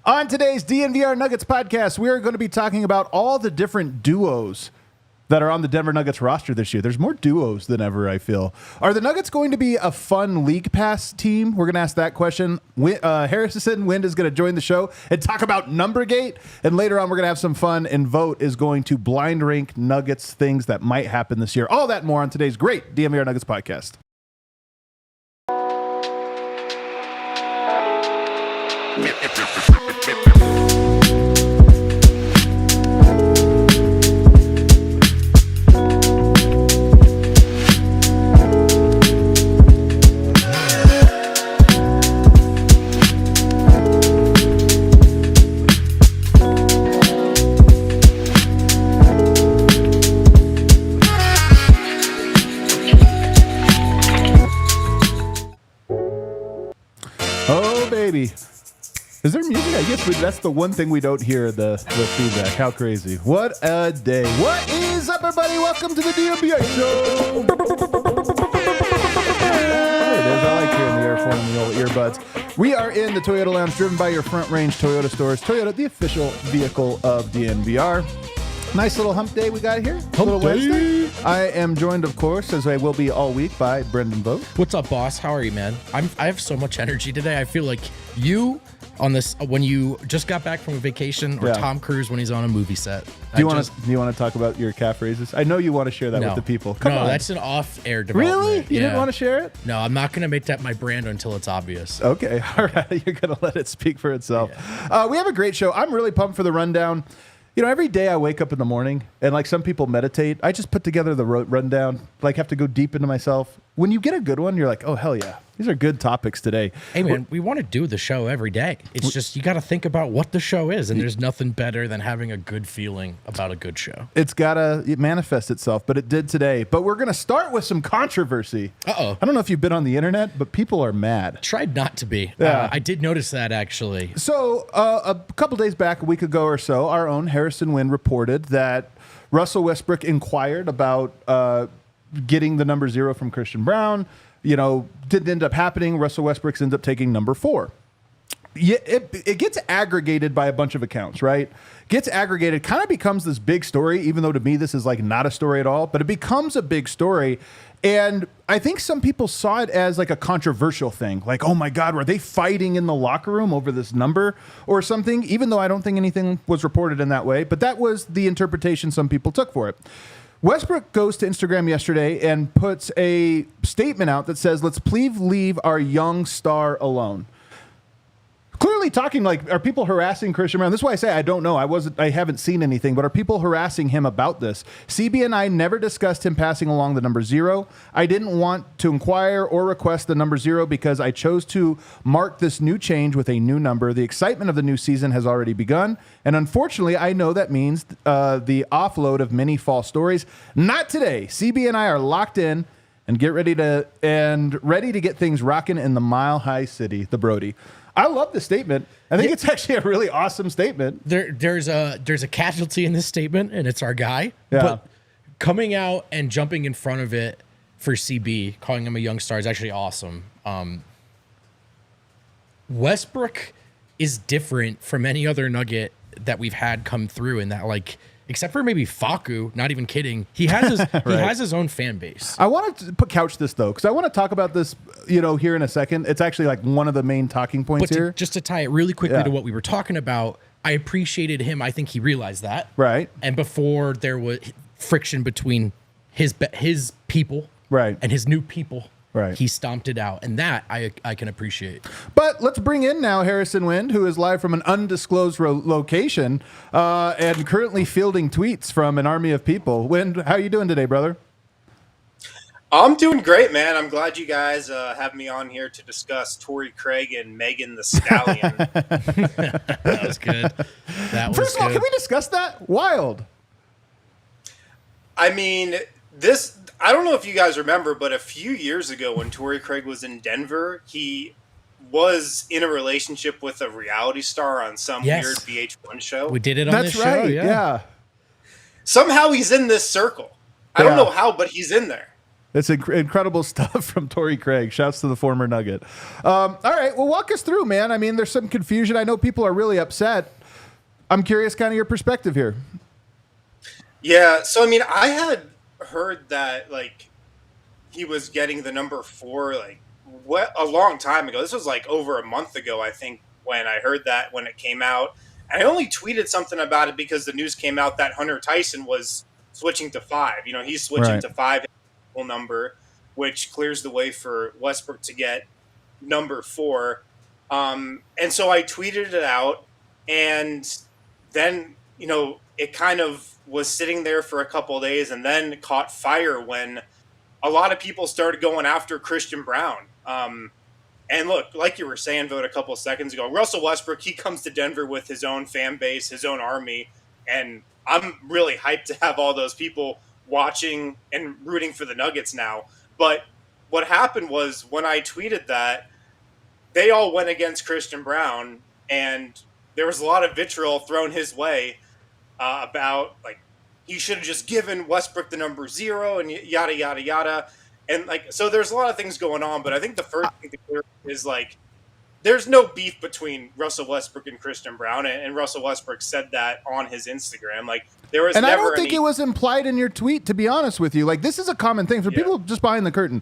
On today's DNVR Nuggets podcast, we are going to be talking about all the different duos that are on the Denver Nuggets roster this year. There's more duos than ever, I feel. Are the Nuggets going to be a fun league pass team? We're going to ask that question. Harrison Wind is going to join the show and talk about Numbergate. And later on, we're going to have some fun, and Vogt is going to blind rank Nuggets things that might happen this year. All that and more on today's great DNVR Nuggets podcast. Oh, baby. Is there music? I guess that's the one thing we don't hear, the feedback. How crazy. What a day. What is up, everybody? Welcome to the DNVR show. There it is. I like hearing the airphone and the old earbuds. We are in the Toyota Lounge, driven by your Front Range Toyota stores. Toyota, the official vehicle of DNVR. Nice little hump day we got here. Hump Wednesday. I am joined, of course, as I will be all week, by Brendan Vogt. What's up, boss? How are you, man? I have so much energy today. I feel like you on this when you just got back from a vacation, or Tom Cruise when he's on a movie set. Do you want to talk about your calf raises? I know you want to share that with the people. Come on. That's an off-air development. Really? You didn't want to share it? No, I'm not going to make that my brand until it's obvious. Okay. All right. You're going to let it speak for itself. Yeah. We have a great show. I'm really pumped for the rundown. You know, every day I wake up in the morning, and like some people meditate, I just put together the rundown, like have to go deep into myself. When you get a good one, you're like, oh, hell yeah. These are good topics today. Hey, man, we want to do the show every day. It's just you got to think about what the show is, and there's nothing better than having a good feeling about a good show. It's got to manifest itself, but it did today. But we're going to start with some controversy. Uh-oh. I don't know if you've been on the internet, but people are mad. Tried not to be. Yeah. I did notice that, actually. So a couple days back, a week ago or so, our own Harrison Wind reported that Russell Westbrook inquired about getting the number 0 from Christian Brown. You know, didn't end up happening. Russell Westbrook ends up taking number 4. Yeah, it gets aggregated by a bunch of accounts, right? Gets aggregated, kind of becomes this big story, even though to me this is like not a story at all, but it becomes a big story. And I think some people saw it as like a controversial thing. Like, oh my God, were they fighting in the locker room over this number or something? Even though I don't think anything was reported in that way, but that was the interpretation some people took for it. Westbrook goes to Instagram yesterday and puts a statement out that says, let's please leave our young star alone. Clearly talking like, are people harassing Christian Brown? This is why I say I don't know. I haven't seen anything, but are people harassing him about this? CB and I never discussed him passing along the number 0. I didn't want to inquire or request the number 0 because I chose to mark this new change with a new number. The excitement of the new season has already begun, and unfortunately, I know that means the offload of many false stories. Not today. CB and I are locked in and ready to get things rocking in the Mile High City, the Brody. I love this statement. I think it's actually a really awesome statement. There's a casualty in this statement, and it's our guy. Yeah. But coming out and jumping in front of it for CB, calling him a young star, is actually awesome. Westbrook is different from any other Nugget that we've had come through in that, like, except for maybe Facu, not even kidding. He has his right. He has his own fan base. I want to couch this though, because I want to talk about this, here in a second. It's actually like one of the main talking points here. Just to tie it really quickly to what we were talking about, I appreciated him. I think he realized that. Right. And before there was friction between his people and his new people, right, he stomped it out, and that I can appreciate. But let's bring in now Harrison Wind, who is live from an undisclosed location and currently fielding tweets from an army of people. Wind, how are you doing today, brother? I'm doing great, man. I'm glad you guys have me on here to discuss Torrey Craig and Megan the Stallion. That was good. First of all, can we discuss that? Wild. I mean, this... I don't know if you guys remember, but a few years ago when Torrey Craig was in Denver, he was in a relationship with a reality star on some weird VH1 show. We did it on this show. That's right, yeah. Somehow he's in this circle. I don't know how, but he's in there. It's incredible stuff from Torrey Craig. Shouts to the former Nugget. All right, well, walk us through, man. I mean, there's some confusion. I know people are really upset. I'm curious kind of your perspective here. Yeah, so, I mean, I had heard that, like, he was getting the number 4, like, a long time ago. This was, like, over a month ago, I think, when I heard that when it came out. And I only tweeted something about it because the news came out that Hunter Tyson was switching to 5. You know, he's switching to 5 number, which clears the way for Westbrook to get number 4. And so I tweeted it out, and then, you know, it kind of was sitting there for a couple of days and then caught fire when a lot of people started going after Christian Brown. And look, like you were saying, Vogt, a couple of seconds ago, Russell Westbrook, he comes to Denver with his own fan base, his own army, and I'm really hyped to have all those people watching and rooting for the Nuggets now. But what happened was when I tweeted that, they all went against Christian Brown, and there was a lot of vitriol thrown his way about, like, he should have just given Westbrook the number 0 and yada, yada, yada. And, like, so there's a lot of things going on, but I think the first thing to clear is, like, there's no beef between Russell Westbrook and Christian Brown, and Russell Westbrook said that on his Instagram. Like, there was and never I don't think it was implied in your tweet, to be honest with you. Like, this is a common thing for people just behind the curtain.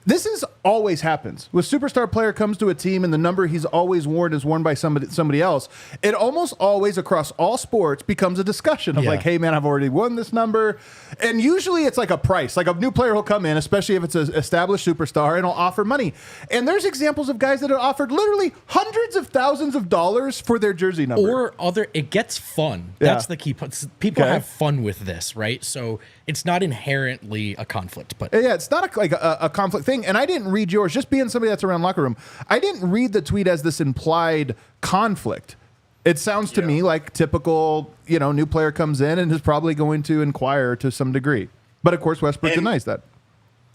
This is always happens. When a superstar player comes to a team and the number he's always worn is worn by somebody else, it almost always across all sports becomes a discussion of like, hey, man, I've already won this number. And usually it's like a price. Like a new player will come in, especially if it's an established superstar, and will offer money. And there's examples of guys that have offered literally hundreds of thousands of dollars for their jersey number. It gets fun. That's the key. People have fun with this, right? So it's not inherently a conflict. But yeah, it's not a conflict thing. And I didn't read yours, just being somebody that's around locker room. I didn't read the tweet as this implied conflict. It sounds to me like typical, you know, new player comes in and is probably going to inquire to some degree. But of course, Westbrook denies that.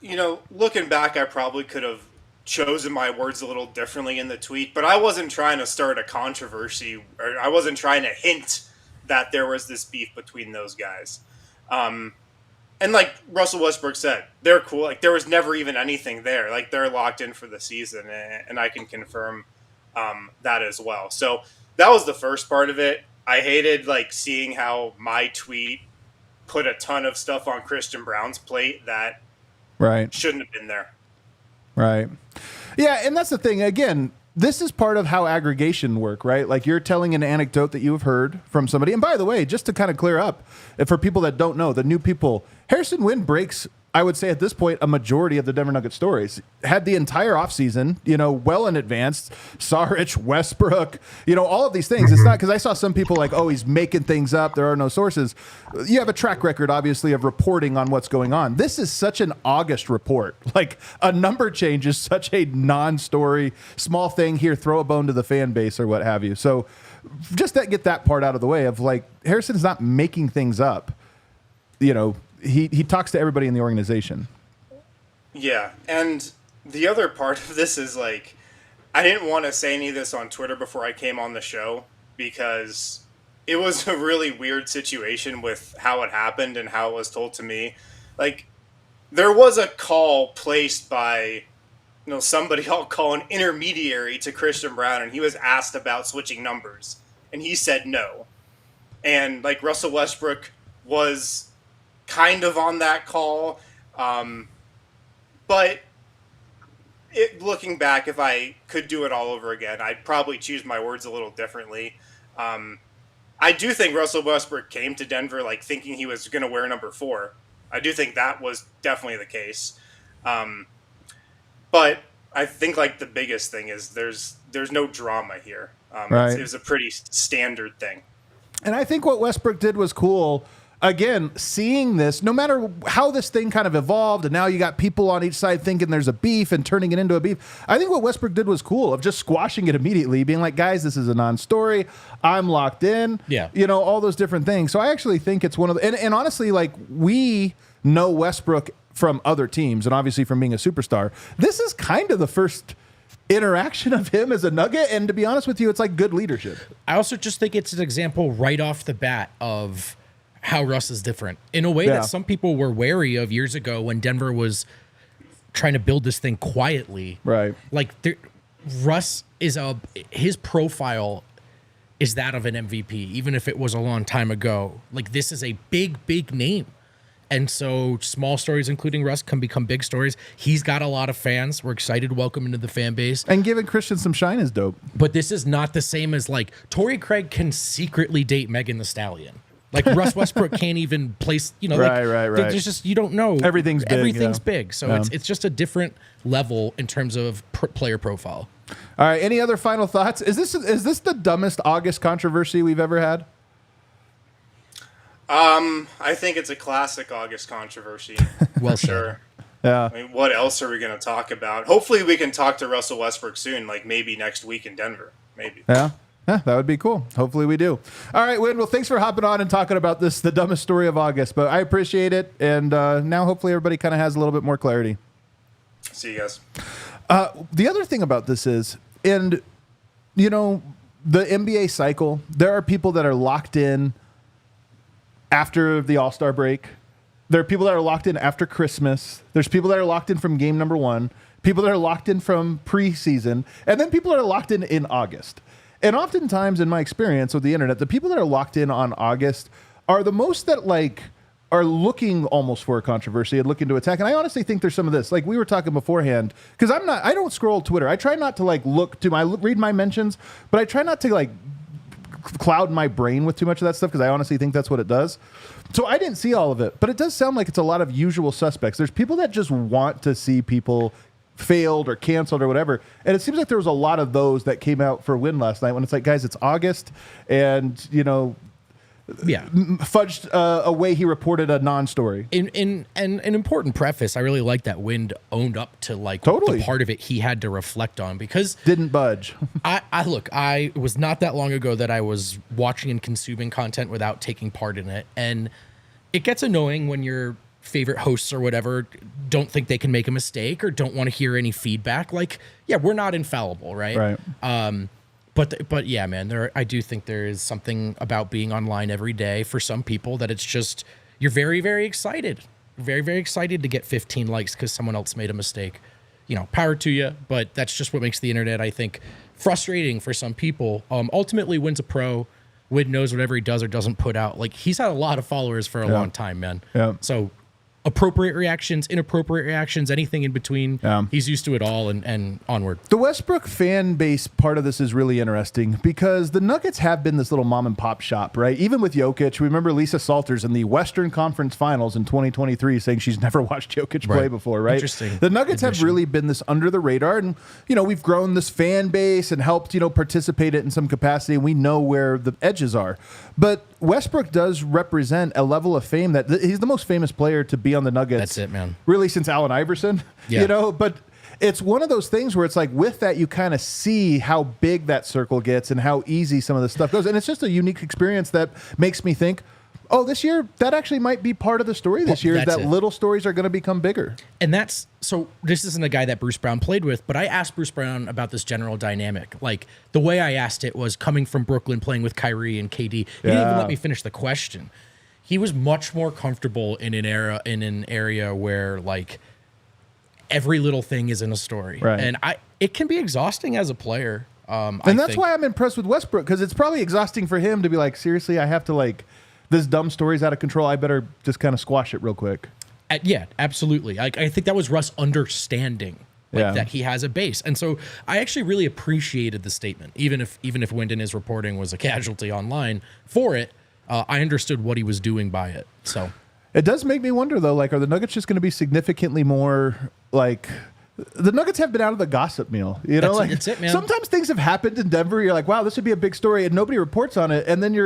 You know, looking back, I probably could have chosen my words a little differently in the tweet, but I wasn't trying to start a controversy, or I wasn't trying to hint that there was this beef between those guys. And like Russell Westbrook said, they're cool. Like, there was never even anything there. Like, they're locked in for the season, and I can confirm that as well. So that was the first part of it. I hated, like, seeing how my tweet put a ton of stuff on Christian Brown's plate that shouldn't have been there. Right. Yeah, and that's the thing. Again, this is part of how aggregation work, right? Like, you're telling an anecdote that you've heard from somebody. And by the way, just to kind of clear up, for people that don't know, the new people, Harrison Wind breaks, I would say at this point, a majority of the Denver Nuggets stories. Had the entire offseason, you know, well in advance. Saric, Westbrook, you know, all of these things. It's not because I saw some people like, oh, he's making things up. There are no sources. You have a track record, obviously, of reporting on what's going on. This is such an August report. Like, a number change is such a non-story, small thing here, throw a bone to the fan base or what have you. So just to get that part out of the way of, like, Harrison's not making things up. You know, he talks to everybody in the organization. Yeah, and the other part of this is, like, I didn't want to say any of this on Twitter before I came on the show because it was a really weird situation with how it happened and how it was told to me. Like, there was a call placed by, you know, somebody I'll call an intermediary to Christian Brown, and he was asked about switching numbers, and he said no. And, like, Russell Westbrook was kind of on that call. But looking back, if I could do it all over again, I'd probably choose my words a little differently. I do think Russell Westbrook came to Denver like thinking he was going to wear number 4. I do think that was definitely the case. But I think like the biggest thing is there's no drama here. It was a pretty standard thing. And I think what Westbrook did was cool. Again, seeing this, no matter how this thing kind of evolved, and now you got people on each side thinking there's a beef and turning it into a beef. I think what Westbrook did was cool of just squashing it immediately, being like, guys, this is a non-story. I'm locked in. Yeah. You know, all those different things. So I actually think it's one of the, and honestly, like, we know Westbrook from other teams and obviously from being a superstar. This is kind of the first interaction of him as a Nugget. And to be honest with you, it's like good leadership. I also just think it's an example right off the bat of how Russ is different in a way that some people were wary of years ago when Denver was trying to build this thing quietly. Right. Like Russ his profile is that of an MVP, even if it was a long time ago. Like, this is a big, big name. And so small stories, including Russ, can become big stories. He's got a lot of fans. We're excited to welcome him to the fan base. And giving Christian some shine is dope. But this is not the same as, like, Torrey Craig can secretly date Megan Thee Stallion. Like, Russ Westbrook can't even place, right. There's just, you don't know. Everything's big. So it's just a different level in terms of player profile. All right. Any other final thoughts? Is this the dumbest August controversy we've ever had? I think it's a classic August controversy. Well, sure. Yeah. I mean, what else are we going to talk about? Hopefully we can talk to Russell Westbrook soon, like maybe next week in Denver. Maybe. Yeah. Yeah, that would be cool. Hopefully we do. All right, Win. Well, thanks for hopping on and talking about this, the dumbest story of August. But I appreciate it. And now hopefully everybody kind of has a little bit more clarity. See you guys. The other thing about this is, and, you know, the NBA cycle, there are people that are locked in after the All-Star break. There are people that are locked in after Christmas. There's people that are locked in from game number 1, people that are locked in from preseason, and then people that are locked in August. And oftentimes, in my experience with the internet, the people that are locked in on August are the most that, like, are looking almost for a controversy and looking to attack. And I honestly think there's some of this. Like, we were talking beforehand, because I don't scroll Twitter. I try not to, like, read my mentions, but I try not to, like, cloud my brain with too much of that stuff, because I honestly think that's what it does. So I didn't see all of it, but it does sound like it's a lot of usual suspects. There's people that just want to see people failed or canceled or whatever, and it seems like there was a lot of those that came out for Win last night, when it's like, guys, it's August, and, you know, fudged a way he reported a non-story. In an important preface, I really like that Wind owned up to, like, totally the part of it he had to reflect on, because didn't budge. I was not that long ago that I was watching and consuming content without taking part in it, and it gets annoying when your favorite hosts or whatever don't think they can make a mistake or don't want to hear any feedback. Like, yeah, we're not infallible, right? Right. But yeah, man, I do think there is something about being online every day for some people that it's just, you're very, very excited. Very, very excited to get 15 likes because someone else made a mistake. You know, power to you, but that's just what makes the internet, I think, frustrating for some people. Ultimately, Win's a pro. Win knows whatever he does or doesn't put out. Like, he's had a lot of followers for a long time, man. Yeah. So appropriate reactions, inappropriate reactions, anything in between. He's used to it all, and onward. The Westbrook fan base part of this is really interesting, because the Nuggets have been this little mom and pop shop, right? Even with Jokic, remember Lisa Salters in the Western Conference Finals in 2023 saying she's never watched Jokic play before, right? Interesting. The Nuggets have really been this under the radar, and, you know, we've grown this fan base and helped, you know, participate it in some capacity, and we know where the edges are. But Westbrook does represent a level of fame that he's the most famous player to be on the Nuggets. That's it, man. Really, since Allen Iverson, you know, but it's one of those things where it's like, with that, you kind of see how big that circle gets and how easy some of the stuff goes. And it's just a unique experience that makes me think, oh, this year, that actually might be part of the story this year, is that little stories are going to become bigger. And that's, so this isn't a guy that Bruce Brown played with, but I asked Bruce Brown about this general dynamic. Like, the way I asked it was coming from Brooklyn, playing with Kyrie and KD. He didn't even let me finish the question. He was much more comfortable in an area where, like, every little thing is in a story. Right. And it can be exhausting as a player. And that's why I'm impressed with Westbrook, because it's probably exhausting for him to be like, seriously, I have to, like, this dumb story's out of control. I better just kind of squash it real quick. Yeah, absolutely. I think that was Russ understanding that he has a base. And so I actually really appreciated the statement, even if Wind in his reporting was a casualty online for it. I understood what he was doing by it. So it does make me wonder, though, like, are the Nuggets just going to be significantly more, like, the Nuggets have been out of the gossip meal, you know, that's it, man. Sometimes things have happened in Denver. You're like, wow, this would be a big story, and nobody reports on it. And then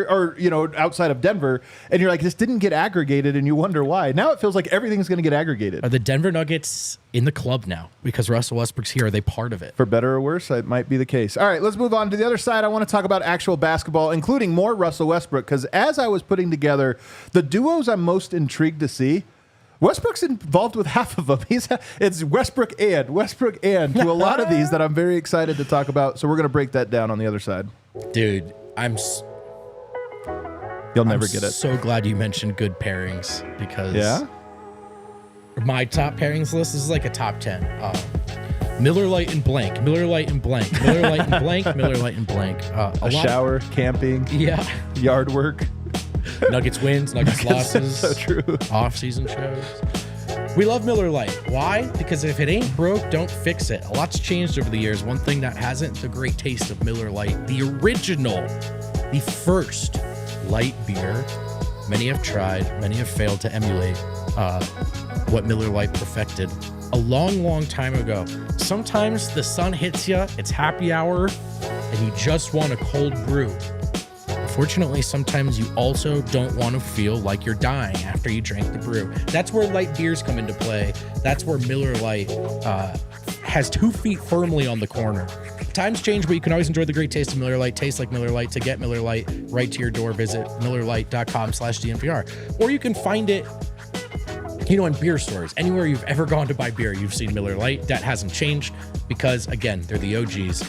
outside of Denver, and you're like, this didn't get aggregated, and you wonder why. Now it feels like everything's going to get aggregated. Are the Denver Nuggets in the club now because Russell Westbrook's here? Are they part of it? For better or worse, it might be the case. All right, let's move on to the other side. I want to talk about actual basketball, including more Russell Westbrook, because as I was putting together the duos I'm most intrigued to see, Westbrook's involved with half of them. It's Westbrook and to a lot of these that I'm very excited to talk about. So we're going to break that down on the other side. Dude, You'll never get it. So glad you mentioned good pairings, because My top pairings list is like a top 10. Miller Lite and blank, Miller Lite and blank, Miller Lite and blank, Miller Lite and blank. A shower, camping, yard work. Nuggets wins, Nuggets losses. So true. Off-season shows. We love Miller Lite. Why? Because if it ain't broke, don't fix it. A lot's changed over the years. One thing that hasn't, the great taste of Miller Lite. The original, the first light beer. Many have tried, many have failed to emulate what Miller Lite perfected a long, long time ago. Sometimes the sun hits you, it's happy hour, and you just want a cold brew. Unfortunately, sometimes you also don't want to feel like you're dying after you drank the brew. That's where light beers come into play. That's where Miller Lite has 2 feet firmly on the corner. Times change, but you can always enjoy the great taste of Miller Lite. Taste like Miller Lite. To get Miller Lite right to your door, visit MillerLite.com/DNVR. Or you can find it, in beer stores. Anywhere you've ever gone to buy beer, you've seen Miller Lite. That hasn't changed because, again, they're the OGs.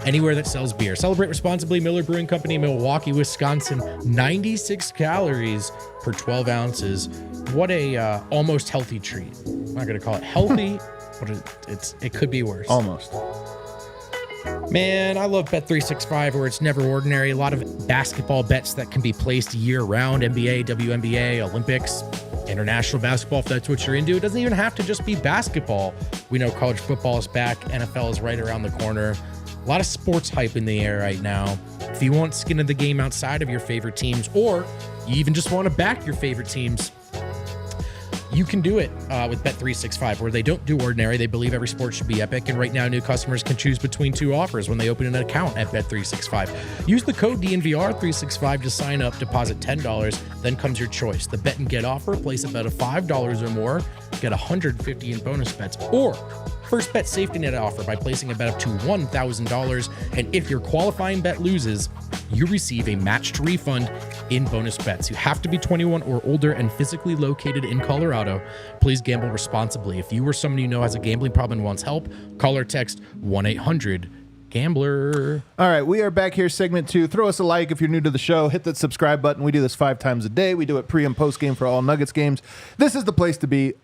Anywhere that sells beer. Celebrate responsibly. Miller Brewing Company, Milwaukee, Wisconsin. 96 calories per 12 ounces. What a almost healthy treat. I'm not going to call it healthy, but it could be worse. Almost. Man, I love Bet365 where it's never ordinary. A lot of basketball bets that can be placed year-round. NBA, WNBA, Olympics, international basketball, if that's what you're into. It doesn't even have to just be basketball. We know college football is back. NFL is right around the corner. A lot of sports hype in the air right now. If you want skin in the game outside of your favorite teams, or you even just want to back your favorite teams, you can do it with Bet365, where they don't do ordinary. They believe every sport should be epic. And right now, new customers can choose between 2 offers when they open an account at Bet365. Use the code DNVR365 to sign up, deposit $10, then comes your choice. The bet and get offer, place a bet of $5 or more, get $150 in bonus bets. Or first bet safety net offer by placing a bet up to $1,000. And if your qualifying bet loses, you receive a matched refund in bonus bets. You have to be 21 or older and physically located in Colorado. Please gamble responsibly. If you or someone you know has a gambling problem and wants help, call or text 1-800-GAMBLER. All right, we are back here, segment 2. Throw us a like if you're new to the show. Hit that subscribe button. We do this 5 times a day. We do it pre and post game for all Nuggets games. This is the place to be.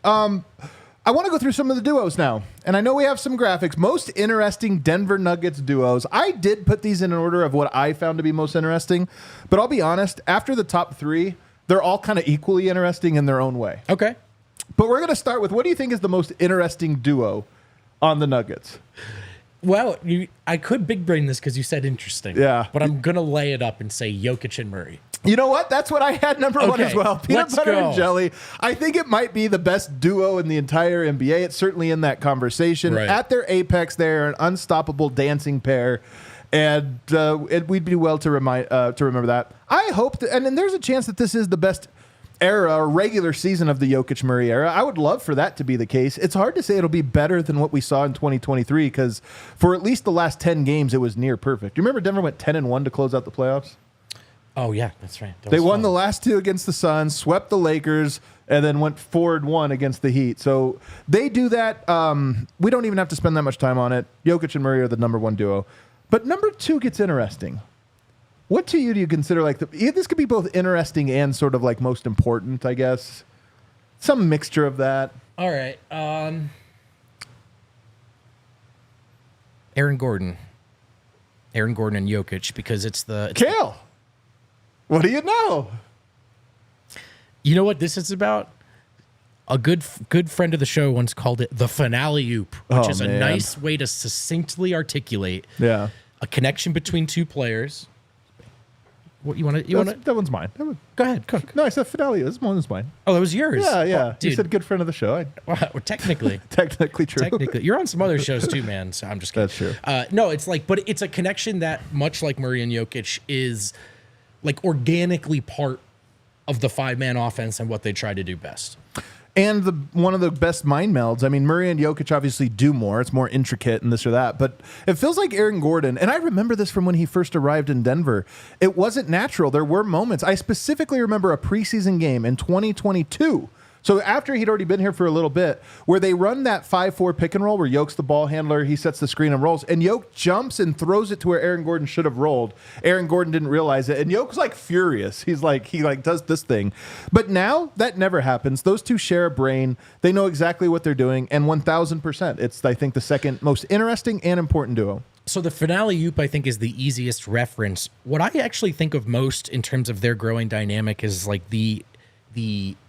I want to go through some of the duos now. And I know we have some graphics. Most interesting Denver Nuggets duos. I did put these in an order of what I found to be most interesting. But I'll be honest, after the top 3, they're all kind of equally interesting in their own way. Okay. But we're going to start with, what do you think is the most interesting duo on the Nuggets? Well, I could big brain this because you said interesting. Yeah. But I'm going to lay it up and say Jokic and Murray. You know what? That's what I had number 1 as well. Peanut butter and jelly. I think it might be the best duo in the entire NBA. It's certainly in that conversation. Right. At their apex, they're an unstoppable dancing pair. And we'd be well to remember that. I hope that, and then there's a chance that this is the best era or regular season of the Jokic Murray era. I would love for that to be the case. It's hard to say it'll be better than what we saw in 2023 because for at least the last 10 games, it was near perfect. You remember Denver went 10-1 to close out the playoffs? Oh, yeah, that's right. They won the last 2 against the Suns, swept the Lakers, and then went 4-1 against the Heat. So they do that. We don't even have to spend that much time on it. Jokic and Murray are the number 1 duo. But number 2 gets interesting. What to you do you consider like this could be both interesting and sort of like most important, I guess? Some mixture of that. All right. Aaron Gordon and Jokic, because it's Kale. What do you know? You know what this is about? A good friend of the show once called it the finale oop, which is a nice way to succinctly articulate a connection between 2 players. What you want to? That one's mine. Go ahead, cook. No, I said finale. This one's mine. Oh, that was yours. Yeah. Well, you said good friend of the show. Well, technically, technically true. Technically, you're on some other shows too, man. So I'm just kidding. That's true. No, it's like, but it's a connection that, much like Murray and Jokic, is like organically part of the 5-man offense and what they try to do best. And one of the best mind melds. I mean, Murray and Jokic obviously do more. It's more intricate and this or that. But it feels like Aaron Gordon, and I remember this from when he first arrived in Denver, it wasn't natural. There were moments. I specifically remember a preseason game in 2022 So after he'd already been here for a little bit, where they run that 5-4 pick and roll where Yoke's the ball handler, he sets the screen and rolls, and Yoke jumps and throws it to where Aaron Gordon should have rolled. Aaron Gordon didn't realize it, and Yoke's like furious. He does this thing. But now that never happens. Those two share a brain. They know exactly what they're doing, and 1,000%. It's, I think, the second most interesting and important duo. So the finale Oop, I think, is the easiest reference. What I actually think of most in terms of their growing dynamic is like the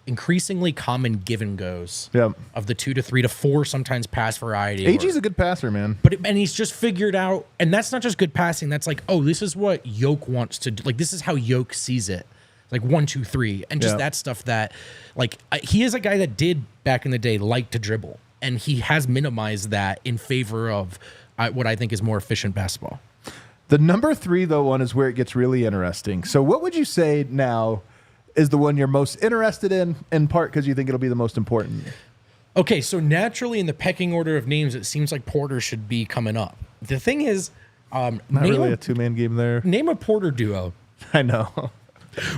increasingly common give and goes of the 2 to 3 to 4 sometimes pass variety. AG's a good passer, man. And he's just figured out, and that's not just good passing. That's like, oh, this is what Yoke wants to do. Like, this is how Yoke sees it. Like 1, 2, 3, and just that stuff that, like, he is a guy that did back in the day like to dribble, and he has minimized that in favor of what I think is more efficient basketball. The number 3, though, one is where it gets really interesting. So what would you say now is the one you're most interested in part because you think it'll be the most important? Okay, so naturally in the pecking order of names, it seems like Porter should be coming up. The thing is, not really a two-man game there. Name a Porter duo. I know.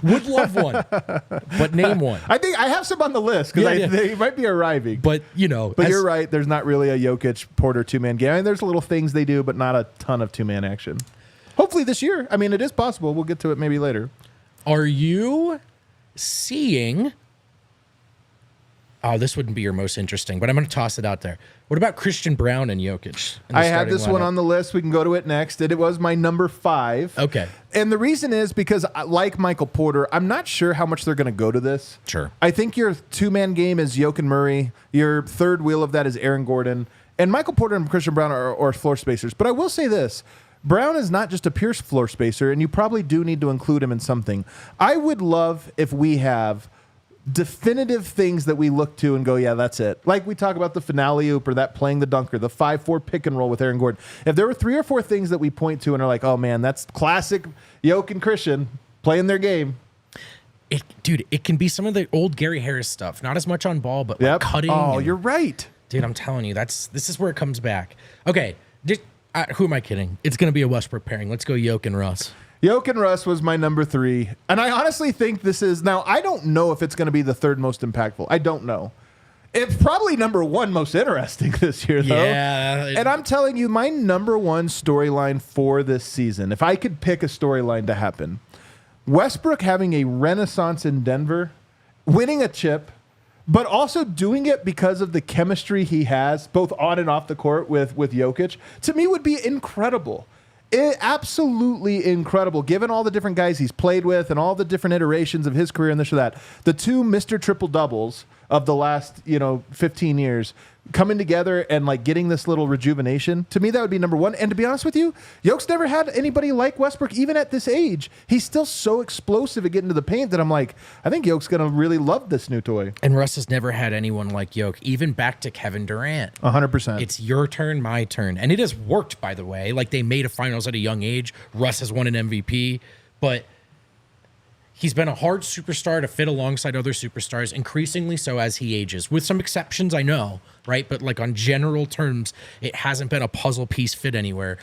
Would love one, but name one. I think I have some on the list because they might be arriving. But, But you're right. There's not really a Jokic-Porter two-man game. I mean, there's little things they do, but not a ton of two-man action. Hopefully this year. I mean, it is possible. We'll get to it maybe later. Are you seeing... Oh, this wouldn't be your most interesting, but I'm going to toss it out there. What about Christian Brown and Jokic? I had this one on the list. We can go to it next. It was my number 5. Okay. And the reason is because, like Michael Porter, I'm not sure how much they're going to go to this. Sure. I think your two-man game is Jokic Murray. Your third wheel of that is Aaron Gordon. And Michael Porter and Christian Brown are floor spacers. But I will say this. Brown is not just a pure floor spacer, and you probably do need to include him in something. I would love if we have definitive things that we look to and go, yeah, that's it. Like we talk about the finale oop or that playing the dunker, the 5-4 pick and roll with Aaron Gordon. If there were 3 or 4 things that we point to and are like, oh man, that's classic Jokic and Christian playing their game. It can be some of the old Gary Harris stuff. Not as much on ball, but like cutting. Oh, you're right. Dude, I'm telling you, this is where it comes back. Okay, who am I kidding? It's going to be a Westbrook pairing. Let's go Jokic and Russ. Jokic and Russ was my number 3. And I honestly think this is... Now, I don't know if it's going to be the third most impactful. I don't know. It's probably number 1 most interesting this year, though. Yeah. And I'm telling you, my number 1 storyline for this season, if I could pick a storyline to happen, Westbrook having a renaissance in Denver, winning a chip, but also doing it because of the chemistry he has, both on and off the court with Jokic, to me would be incredible. Absolutely incredible, given all the different guys he's played with and all the different iterations of his career and this or that. The 2 Mr. Triple-Doubles of the last, 15 years coming together and like getting this little rejuvenation, to me that would be number 1. And to be honest with you, Jokic's never had anybody like Westbrook, even at this age. He's still so explosive at getting to the paint that I'm like, I think Jokic's going to really love this new toy. And Russ has never had anyone like Jokic, even back to Kevin Durant. 100%. It's your turn, my turn. And it has worked, by the way. Like, they made a finals at a young age. Russ has won an MVP, but he's been a hard superstar to fit alongside other superstars, increasingly so as he ages. With some exceptions, I know, right? But like on general terms, it hasn't been a puzzle piece fit anywhere.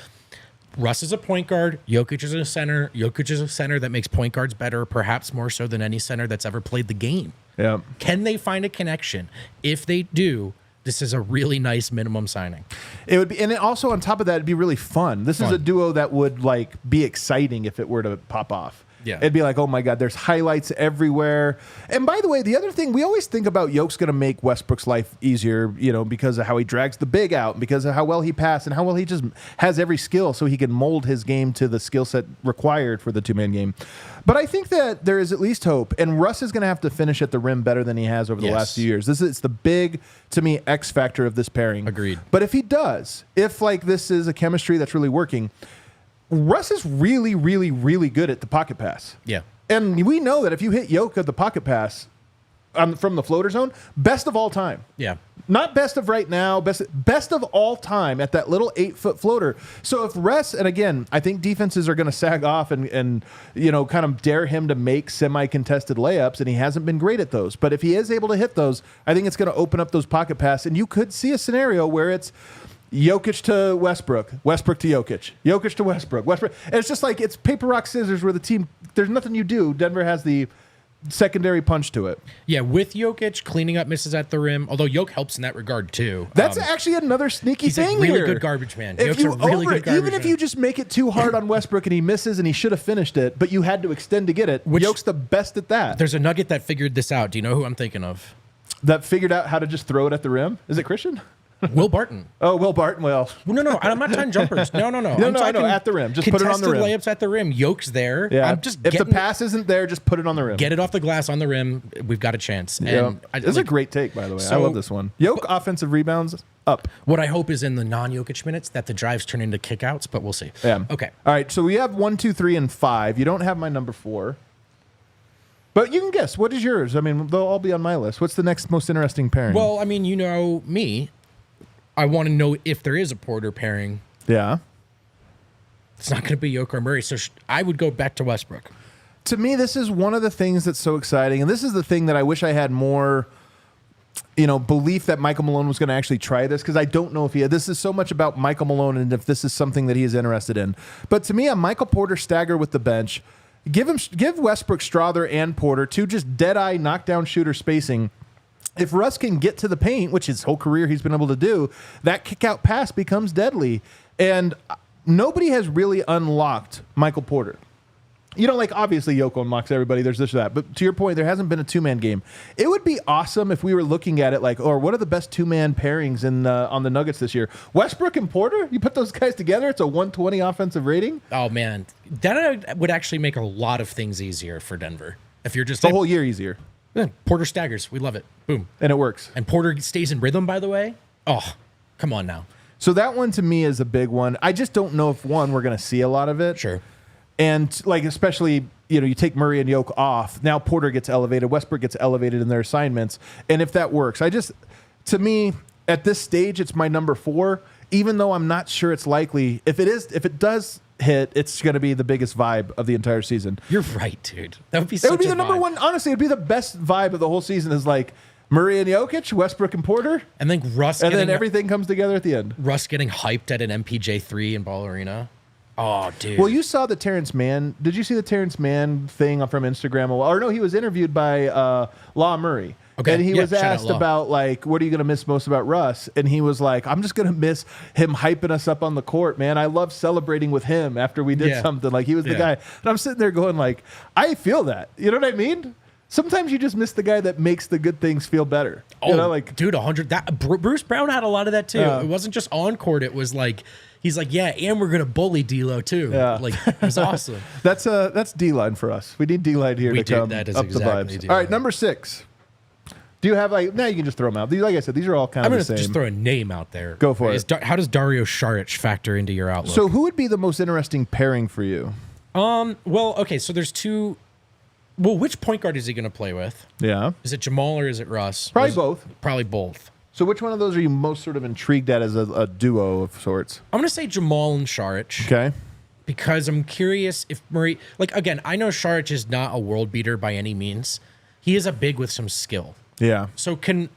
Russ is a point guard. Jokic is a center. Jokic is a center that makes point guards better, perhaps more so than any center that's ever played the game. Yeah. Can they find a connection? If they do, this is a really nice minimum signing. It would be, and it also on top of that, it'd be really fun. This is a duo that would like be exciting if it were to pop off. Yeah. It'd be like, oh my God, there's highlights everywhere. And by the way, the other thing, we always think about Jokic's going to make Westbrook's life easier, because of how he drags the big out, because of how well he passed and how well he just has every skill so he can mold his game to the skill set required for the two-man game. But I think that there is at least hope, and Russ is going to have to finish at the rim better than he has over the last few years. It's the big, to me, X factor of this pairing. Agreed. But if he does, if like this is a chemistry that's really working, Russ is really, really, really good at the pocket pass. Yeah. And we know that if you hit Jokic at the pocket pass from the floater zone, best of all time. Yeah. Not best of right now, best of all time at that little 8-foot floater. So if Russ, and again, I think defenses are going to sag off and kind of dare him to make semi-contested layups, and he hasn't been great at those. But if he is able to hit those, I think it's going to open up those pocket passes, and you could see a scenario where it's Jokic to Westbrook, Westbrook to Jokic, Jokic to Westbrook, Westbrook. And it's just like it's paper, rock, scissors where the team, there's nothing you do. Denver has the secondary punch to it. Yeah, with Jokic cleaning up misses at the rim, although Jokic helps in that regard too. That's actually another sneaky He's thing a really here. good garbage man. If Jokic's you a really good garbage even if man. you just make it too hard on Westbrook and he misses and he should have finished it, but you had to extend to get it, Jokic's the best at that. There's a Nugget that figured this out. Do you know who I'm thinking of? That figured out how to just throw it at the rim. Is it Christian? Will Barton. Oh, Will Barton. Well, No, I'm not talking jumpers. No. No, I'm no, I know, talking at the rim. Just put it on the rim. contested layups at the rim. Jokic's there. yeah. I'm just if the pass isn't there, just put it on the rim. get it off the glass on the rim. We've got a chance. Yeah. And This is a great take, by the way. I love this one. Jokic offensive rebounds up. What I hope is in the non-Jokic minutes that the drives turn into kickouts, but we'll see. Yeah. Okay. All right. So we have 1, 2, 3, and 5. You don't have my number 4. But you can guess. What is yours? I mean, they'll all be on my list. What's the next most interesting pairing? Well, I mean, you know me. I want to know if there is a Porter pairing. yeah. It's not going to be Jokic or Murray, so I would go back to Westbrook. To me, this is one of the things that's so exciting. And this is the thing that I wish I had more, belief that Michael Malone was going to actually try this, because I don't know if this is so much about Michael Malone and if this is something that he is interested in. But to me, a Michael Porter stagger with the bench, give Westbrook, Strawther, and Porter two just dead-eye knockdown shooter spacing. If Russ can get to the paint, which his whole career he's been able to do, that kick-out pass becomes deadly. And nobody has really unlocked Michael Porter. Obviously Jokic unlocks everybody. There's this or that. But to your point, there hasn't been a two-man game. It would be awesome if we were looking at it like, what are the best two-man pairings on the Nuggets this year? Westbrook and Porter? You put those guys together, it's a 120 offensive rating? Oh, man. That would actually make a lot of things easier for Denver. If you're just... The whole year easier. Yeah, Porter staggers. We love it. Boom. And it works. And Porter stays in rhythm, by the way. Oh, come on now. So that one to me is a big one. I just don't know if, we're going to see a lot of it. Sure. And especially, you take Murray and Jokic off. Now Porter gets elevated. Westbrook gets elevated in their assignments. And if that works, to me, at this stage, it's my number 4, even though I'm not sure it's likely. If it does hit, it's going to be the biggest vibe of the entire season. You're right, dude. That would be such It would be a the number vibe. 1. Honestly, it would be the best vibe of the whole season is like Murray and Jokic, Westbrook and Porter. And then then everything comes together at the end. Russ getting hyped at an MPJ 3 in Ball Arena. Oh, dude. Well, you saw the Terrence Mann. Did you see the Terrence Mann thing from Instagram? Or no, he was interviewed by Law Murray. Okay. And he was shout out asked Law. about, what are you going to miss most about Russ? And he was like, I'm just going to miss him hyping us up on the court, man. I love celebrating with him after we did something. Like, he was the guy. And I'm sitting there going, I feel that. You know what I mean? Sometimes you just miss the guy that makes the good things feel better. Dude, 100. Bruce Brown had a lot of that, too. It wasn't just on court. It was like... He's like, yeah, and we're gonna bully D'Lo too. Yeah. It was awesome. That's D-line for us. We need D-line here to come that is up exactly the vibes. D-line. All right, number 6. Do you have now you can just throw them out. Like I said, these are all kind I'm of gonna the same. just throw a name out there. Go for it. How does Dario Saric factor into your outlook? So who would be the most interesting pairing for you? Well, okay, so there's two. Well, which point guard is he gonna play with? Yeah. Is it Jamal or is it Russ? Probably both. Probably both. So which one of those are you most sort of intrigued at as a duo of sorts? I'm gonna say Jamal and Saric. Okay. Because I'm curious if Murray, again, I know Saric is not a world beater by any means. He is a big with some skill. Yeah. So can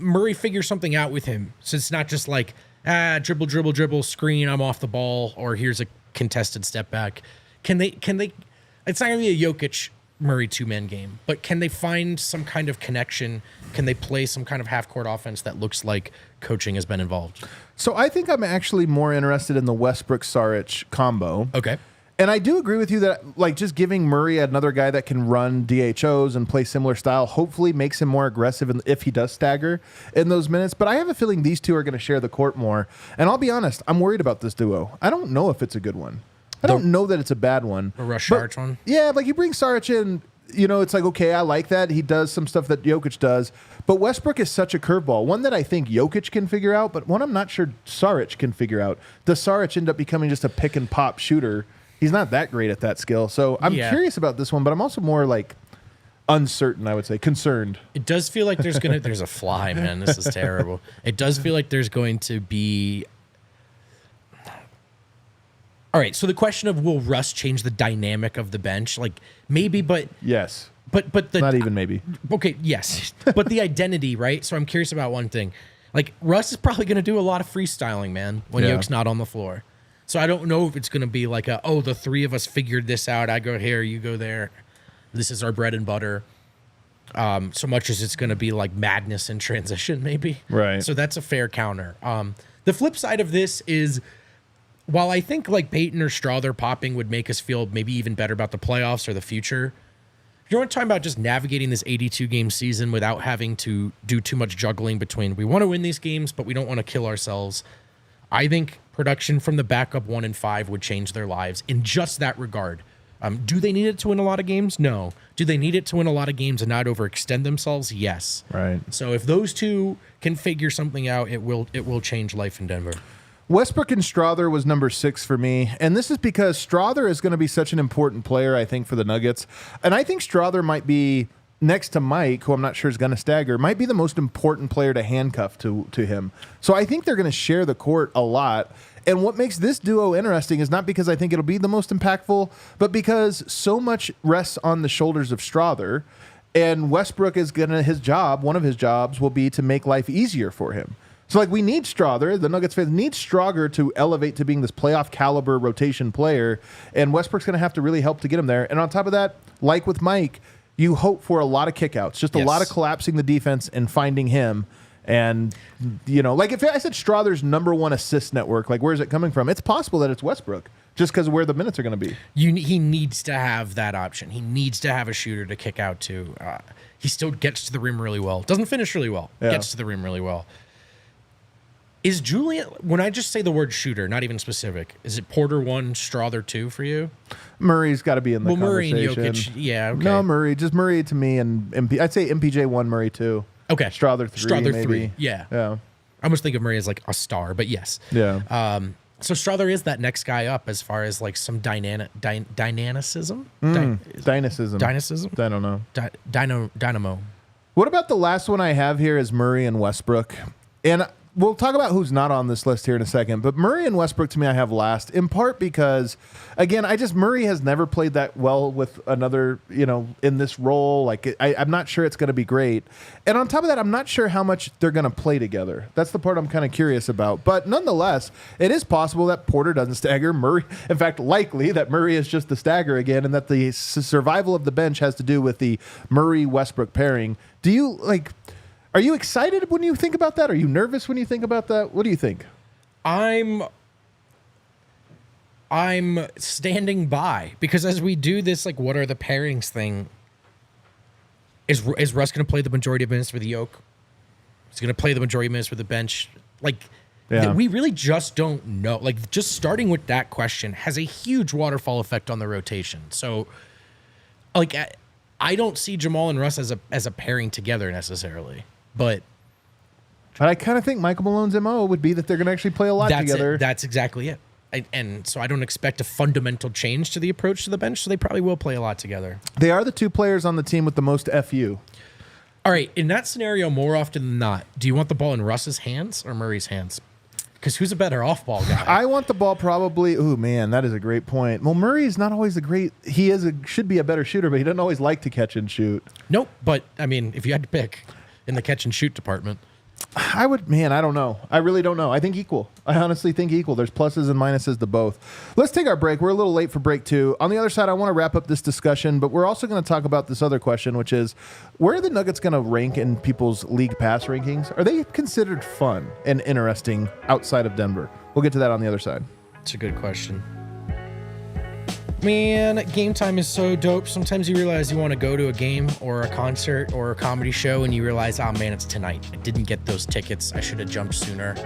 Murray figure something out with him? So it's not just like, dribble, dribble, dribble, screen, I'm off the ball, or here's a contested step back. Can they, it's not gonna be a Jokic Murray two-man game, but can they find some kind of connection? Can they play some kind of half-court offense that looks like coaching has been involved? So I think I'm actually more interested in the Westbrook-Saric combo. Okay. And I do agree with you that just giving Murray another guy that can run DHOs and play similar style hopefully makes him more aggressive if he does stagger in those minutes. But I have a feeling these two are going to share the court more. And I'll be honest, I'm worried about this duo. I don't know if it's a good one. I don't know that it's a bad one. A Russ Saric one? Yeah, you bring Saric in, it's like, okay, I like that. He does some stuff that Jokic does. But Westbrook is such a curveball. One that I think Jokic can figure out, but one I'm not sure Saric can figure out. Does Saric end up becoming just a pick and pop shooter? He's not that great at that skill. So I'm curious about this one, but I'm also more uncertain, I would say, concerned. It does feel like there's a fly, man. This is terrible. It does feel like there's going to be... All right, so the question of will Russ change the dynamic of the bench? Maybe, but... Yes. But the... Not even maybe. Okay, yes. But the identity, right? So I'm curious about one thing. Russ is probably going to do a lot of freestyling, man, when Jokic's not on the floor. So I don't know if it's going to be the three of us figured this out. I go here, you go there. This is our bread and butter. So much as it's going to be like madness in transition, maybe. Right. So that's a fair counter. The flip side of this is, while I think like Peyton or Strawther popping would make us feel maybe even better about the playoffs or the future, you want to talk about just navigating this 82-game season without having to do too much juggling between we want to win these games, but we don't want to kill ourselves. I think production from the backup 1 and 5 would change their lives in just that regard. Do they need it to win a lot of games? No. Do they need it to win a lot of games and not overextend themselves? Yes. Right. So if those two can figure something out, it will change life in Denver. Westbrook and Strawther was number 6 for me, and this is because Strawther is going to be such an important player, I think, for the Nuggets. And I think Strawther might be, next to Mike, who I'm not sure is going to stagger, might be the most important player to handcuff to him. So I think they're going to share the court a lot. And what makes this duo interesting is not because I think it'll be the most impactful, but because so much rests on the shoulders of Strawther, and Westbrook is going to, one of his jobs will be to make life easier for him. So, like, we need Strawther. The Nuggets fans need Strawther to elevate to being this playoff caliber rotation player, and Westbrook's going to have to really help to get him there. And on top of that, like with Mike, you hope for a lot of kickouts, just a lot of collapsing the defense and finding him. And, you know, like if I said Strawther's number 1 assist network, like where's it coming from? It's possible that it's Westbrook just because of where the minutes are going to be. He needs to have that option. He needs to have a shooter to kick out to. He still gets to the rim really well. Doesn't finish really well. Yeah. Gets to the rim really well. Is Julian, when I just say the word shooter, not even specific, is it Porter 1, Strawther 2 for you? Murray's got to be in the conversation. Murray and Jokic, yeah, okay. No, Murray to me, and I'd say MPJ 1, Murray 2. Okay. Strawther 3, Strawther maybe. 3, yeah. Yeah. I almost think of Murray as like a star, but yes. Yeah. So Strawther is that next guy up as far as like some dynamicism? Dynamism. Dynamism? I don't know. Dynamo. What about the last one I have here is Murray and Westbrook? And we'll talk about who's not on this list here in a second, but Murray and Westbrook to me I have last, in part because, again, Murray has never played that well with another, in this role. Like, I'm not sure it's going to be great. And on top of that, I'm not sure how much they're going to play together. That's the part I'm kind of curious about. But nonetheless, it is possible that Porter doesn't stagger. Murray, in fact, likely that Murray is just the stagger again, and that the survival of the bench has to do with the Murray-Westbrook pairing. Are you excited when you think about that? Are you nervous when you think about that? What do you think? I'm standing by, because as we do this, like, what are the pairings thing, is Russ going to play the majority of minutes for the Yoke? Is he going to play the majority of minutes for the bench? We really just don't know. Like, just starting with that question has a huge waterfall effect on the rotation. So, like, I don't see Jamal and Russ as a pairing together necessarily. But I kind of think Michael Malone's MO would be that they're going to actually play a lot together. That's exactly it. And so I don't expect a fundamental change to the approach to the bench, so they probably will play a lot together. They are the 2 players on the team with the most FU. All right, in that scenario, more often than not, do you want the ball in Russ's hands or Murray's hands? Because who's a better off-ball guy? I want the ball probably. Oh man, that is a great point. Well, Murray's not always he should be a better shooter, but he doesn't always like to catch and shoot. Nope, but I mean, if you had to pick in the catch and shoot department, I don't know. I really don't know. I think equal. I honestly think equal. There's pluses and minuses to both. Let's take our break. We're a little late for break 2. On the other side, I want to wrap up this discussion, but we're also going to talk about this other question, which is, where are the Nuggets going to rank in people's league pass rankings? Are they considered fun and interesting outside of Denver? We'll get to that on the other side. It's a good question. Man, game time is so dope. Sometimes you realize you want to go to a game or a concert or a comedy show, and you realize, oh man, it's tonight. I didn't get those tickets. I should have jumped sooner.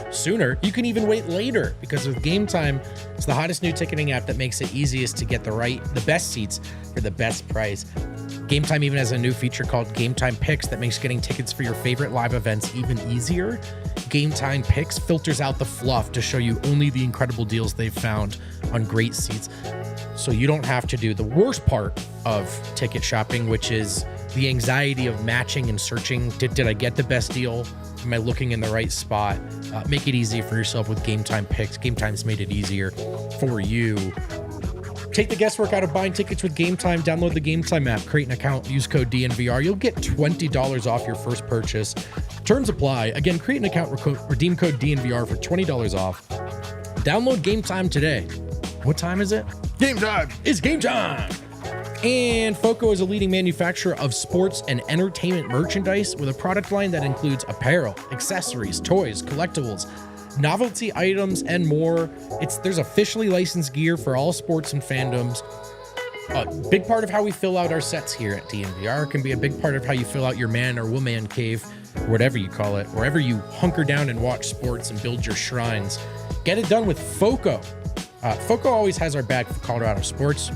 Sooner? You can even wait later, because with Game Time, it's the hottest new ticketing app that makes it easiest to get the best seats for the best price. Game Time even has a new feature called Game Time Picks that makes getting tickets for your favorite live events even easier. Game Time Picks filters out the fluff to show you only the incredible deals they've found on great seats, so you don't have to do the worst part of ticket shopping, which is the anxiety of matching and searching. Did I get the best deal? Am I looking in the right spot? Make it easy for yourself with Game Time Picks. Game Time's made it easier for you. Take the guesswork out of buying tickets with Game Time. Download the Game Time app, create an account, use code DNVR. You'll get $20 off your first purchase. Terms apply. Again, create an account, redeem code DNVR for $20 off. Download Game Time today. What time is it? Game time. It's game time. And FOCO is a leading manufacturer of sports and entertainment merchandise with a product line that includes apparel, accessories, toys, collectibles, novelty items, and more. There's officially licensed gear for all sports and fandoms. A big part of how we fill out our sets here at DNVR can be a big part of how you fill out your man or woman cave, or whatever you call it, wherever you hunker down and watch sports and build your shrines. Get it done with FOCO. FOCO always has our back for Colorado sports.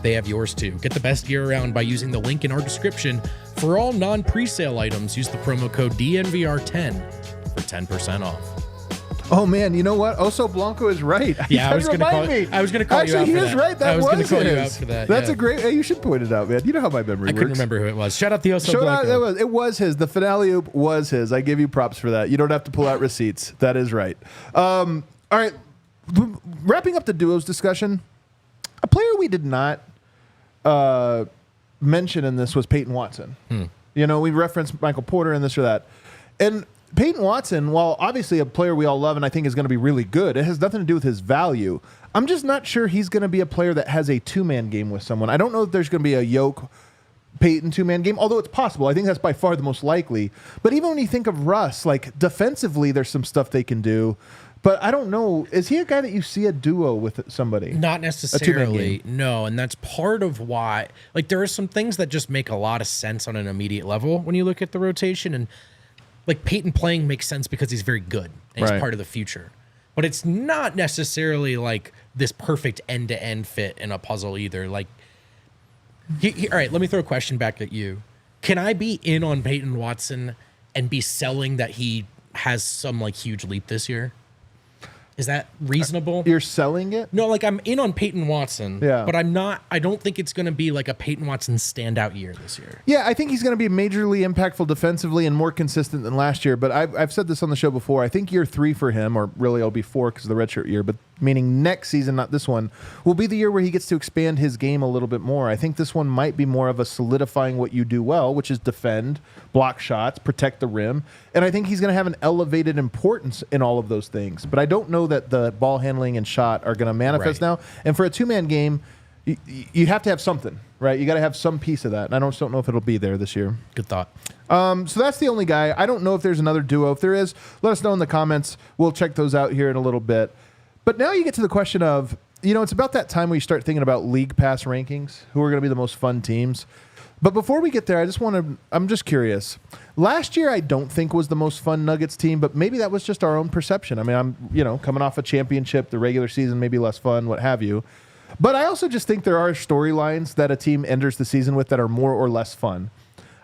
They have yours too. Get the best gear around by using the link in our description. For all non-presale items, use the promo code DNVR10 for 10% off. Oh man, you know what? Oso Blanco is right. Yeah, I was going to call you out for that. Actually, he is right. That I was going to call his. you out for that. That's a great. Hey, you should point it out, man. You know how my memory works. I couldn't remember who it was. Shout out the Oso Blanco. It was his. The finale oop was his. I give you props for that. You don't have to pull out receipts. That is right. All right. Wrapping up the duos discussion, a player we did not mention in this was Peyton Watson. You know, we referenced Michael Porter and this or that. And Peyton Watson, while obviously a player we all love and I think is going to be really good, it has nothing to do with his value. I'm just not sure he's going to be a player that has a two-man game with someone. I don't know if there's going to be a Yoke Peyton two-man game, although it's possible. I think that's by far the most likely. But even when you think of Russ, like defensively, there's some stuff they can do. But I don't know. Is he a guy that you see a duo with somebody? Not necessarily. No, and that's part of why. Like, there are some things that just make a lot of sense on an immediate level when you look at the rotation. And, like, Peyton playing makes sense because he's very good. And he's part of the future. But it's not necessarily, like, this perfect end-to-end fit in a puzzle either. Like, all right, let me throw a question back at you. Can I be in on Peyton Watson and be selling that he has some, like, huge leap this year? Is that reasonable? You're selling it? No, like I'm in on Peyton Watson, but I don't think it's going to be like a Peyton Watson standout year this year. Yeah, I think he's going to be majorly impactful defensively and more consistent than last year. But I've said this on the show before. I think year 3 for him, or really it'll be 4 because of the redshirt year, but meaning next season, not this one, will be the year where he gets to expand his game a little bit more. I think this one might be more of a solidifying what you do well, which is defend, block shots, protect the rim. And I think he's going to have an elevated importance in all of those things. But I don't know that the ball handling and shot are going to manifest now. And for a two-man game, you have to have something, right? You got to have some piece of that. And I just don't know if it'll be there this year. Good thought. So that's the only guy. I don't know if there's another duo. If there is, let us know in the comments. We'll check those out here in a little bit. But now you get to the question of, you know, it's about that time where you start thinking about league pass rankings, who are going to be the most fun teams. But before we get there, I'm just curious. Last year, I don't think was the most fun Nuggets team, but maybe that was just our own perception. I mean, I'm, coming off a championship, the regular season may be less fun, what have you. But I also just think there are storylines that a team enters the season with that are more or less fun.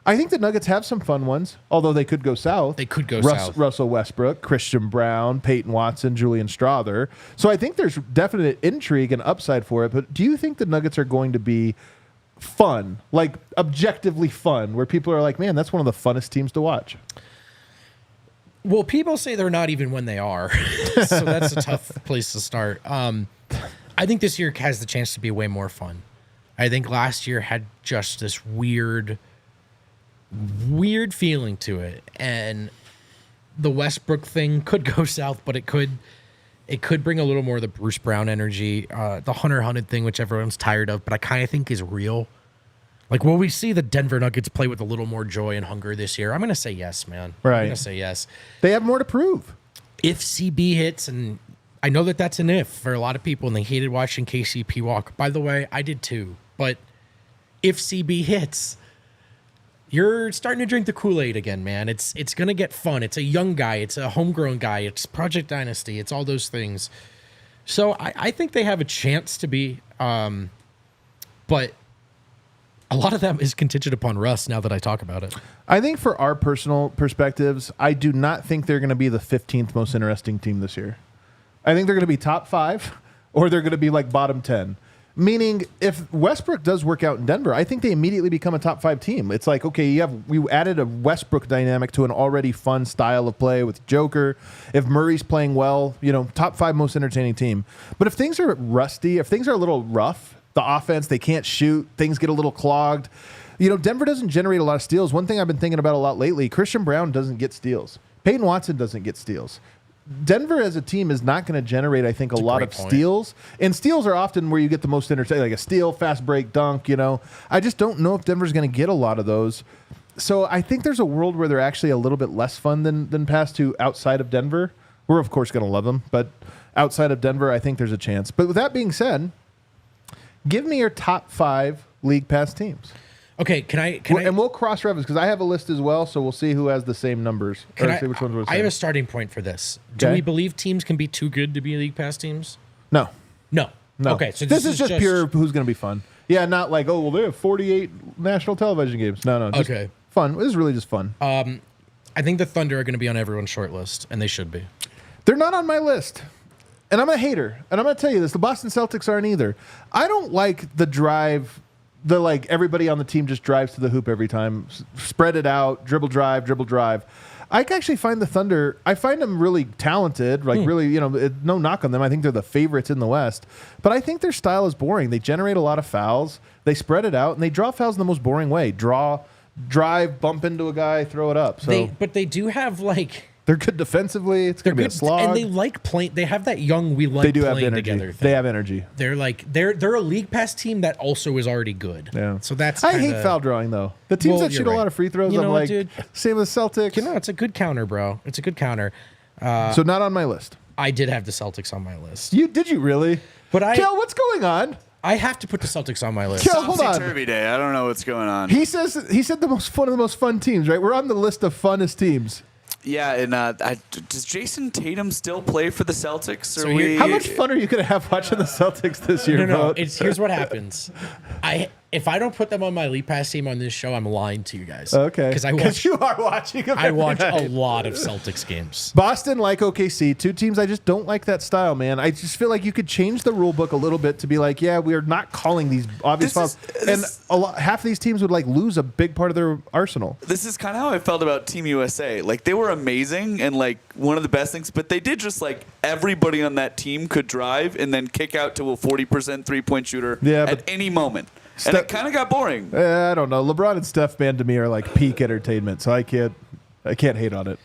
I think the Nuggets have some fun ones, although they could go south. They could go south. Russell Westbrook, Christian Brown, Peyton Watson, Julian Strawther. So I think there's definite intrigue and upside for it. But do you think the Nuggets are going to be fun, like objectively fun, where people are like, man, that's one of the funnest teams to watch? Well, people say they're not even when they are. So that's a tough place to start. I think this year has the chance to be way more fun. I think last year had just this weird feeling to it, and the Westbrook thing could go south, but it could bring a little more of the Bruce Brown energy, the Hunter Hunted thing, which everyone's tired of, but I kind of think is real. Like, will we see the Denver Nuggets play with a little more joy and hunger this year? I'm going to say yes, man. Right. I'm going to say yes. They have more to prove. If CB hits, and I know that that's an if for a lot of people, and they hated watching KCP walk. By the way, I did too. But if CB hits, you're starting to drink the Kool-Aid again, man. It's going to get fun. It's a young guy. It's a homegrown guy. It's Project Dynasty. It's all those things. So I think they have a chance to be, but a lot of that is contingent upon Russ now that I talk about it. I think for our personal perspectives, I do not think they're going to be the 15th most interesting team this year. I think they're going to be top 5, or they're going to be like bottom 10. Meaning, if Westbrook does work out in Denver, I think they immediately become a top 5 team. It's like, okay, you added a Westbrook dynamic to an already fun style of play with Joker. If Murray's playing well, top 5 most entertaining team. But if things are rusty, if things are a little rough, the offense, they can't shoot, things get a little clogged. Denver doesn't generate a lot of steals. One thing I've been thinking about a lot lately, Christian Brown doesn't get steals. Peyton Watson doesn't get steals. Denver as a team is not going to generate, I think, a lot of steals. And steals are often where you get the most entertaining, like a steal, fast break, dunk, I just don't know if Denver's going to get a lot of those. So I think there's a world where they're actually a little bit less fun than past two outside of Denver. We're, of course, going to love them. But outside of Denver, I think there's a chance. But with that being said, give me your top 5 league pass teams. Okay, can I? And we'll cross-reference because I have a list as well, so we'll see who has the same numbers. See which ones we're saying. I have a starting point for this. Do we believe teams can be too good to be league pass teams? No. Okay, so this is just pure who's going to be fun. Yeah, not like, oh, well, they have 48 national television games. No. Okay. Fun. This is really just fun. I think the Thunder are going to be on everyone's short list, and they should be. They're not on my list. And I'm a hater. And I'm going to tell you this. The Boston Celtics aren't either. I don't like the drive... everybody on the team just drives to the hoop every time, spread it out, dribble drive. I actually find the Thunder, I find them really talented, really, no knock on them. I think they're the favorites in the West, but I think their style is boring. They generate a lot of fouls, they spread it out, and they draw fouls in the most boring way. Drive, bump into a guy, throw it up. So, but they do have they're good defensively. It's going to be a slog. And they like playing. They have that young, we like they do playing have energy. Together thing. They have energy. They're a league pass team that also is already good. Yeah. So that's I hate foul drawing, though. The teams that shoot a lot of free throws, I'm like, dude, same as Celtics. It's a good counter, bro. It's a good counter. So not on my list. I did have the Celtics on my list. Did you really? But Kel, what's going on? I have to put the Celtics on my list. Kel, hold on. Turvy day. I don't know what's going on. He said the most one of the most fun teams, right? We're on the list of funnest teams. Yeah, and does Jason Tatum still play for the Celtics? How much fun are you going to have watching the Celtics this year? No. Here's what happens. If I don't put them on my league pass team on this show, I'm lying to you guys. Okay. Because you are watching them. I watch a lot of Celtics games. Boston, like OKC, two teams I just don't like that style, man. I just feel like you could change the rule book a little bit to be like, yeah, we are not calling these obvious fouls. And half of these teams would lose a big part of their arsenal. This is kind of how I felt about Team USA. They were amazing and one of the best things, but they did just everybody on that team could drive and then kick out to a 40% 3-point shooter at any moment. And it kind of got boring. I don't know. LeBron and Steph, man, to me are peak entertainment, so I can't hate on it.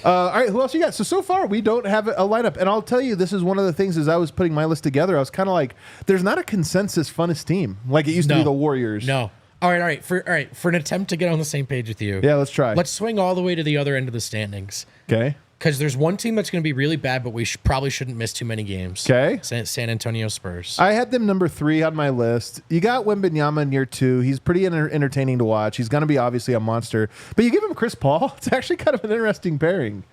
All right, who else you got? So far, we don't have a lineup. And I'll tell you, this is one of the things as I was putting my list together, I was kind of there's not a consensus funnest team like it used to be the Warriors. No. All right. For an attempt to get on the same page with you. Yeah, let's try. Let's swing all the way to the other end of the standings. Okay. Because there's one team that's going to be really bad, but we probably shouldn't miss too many games. Okay. San Antonio Spurs. I had them number 3 on my list. You got Wembanyama in year 2. He's pretty entertaining to watch. He's going to be obviously a monster. But you give him Chris Paul, it's actually kind of an interesting pairing.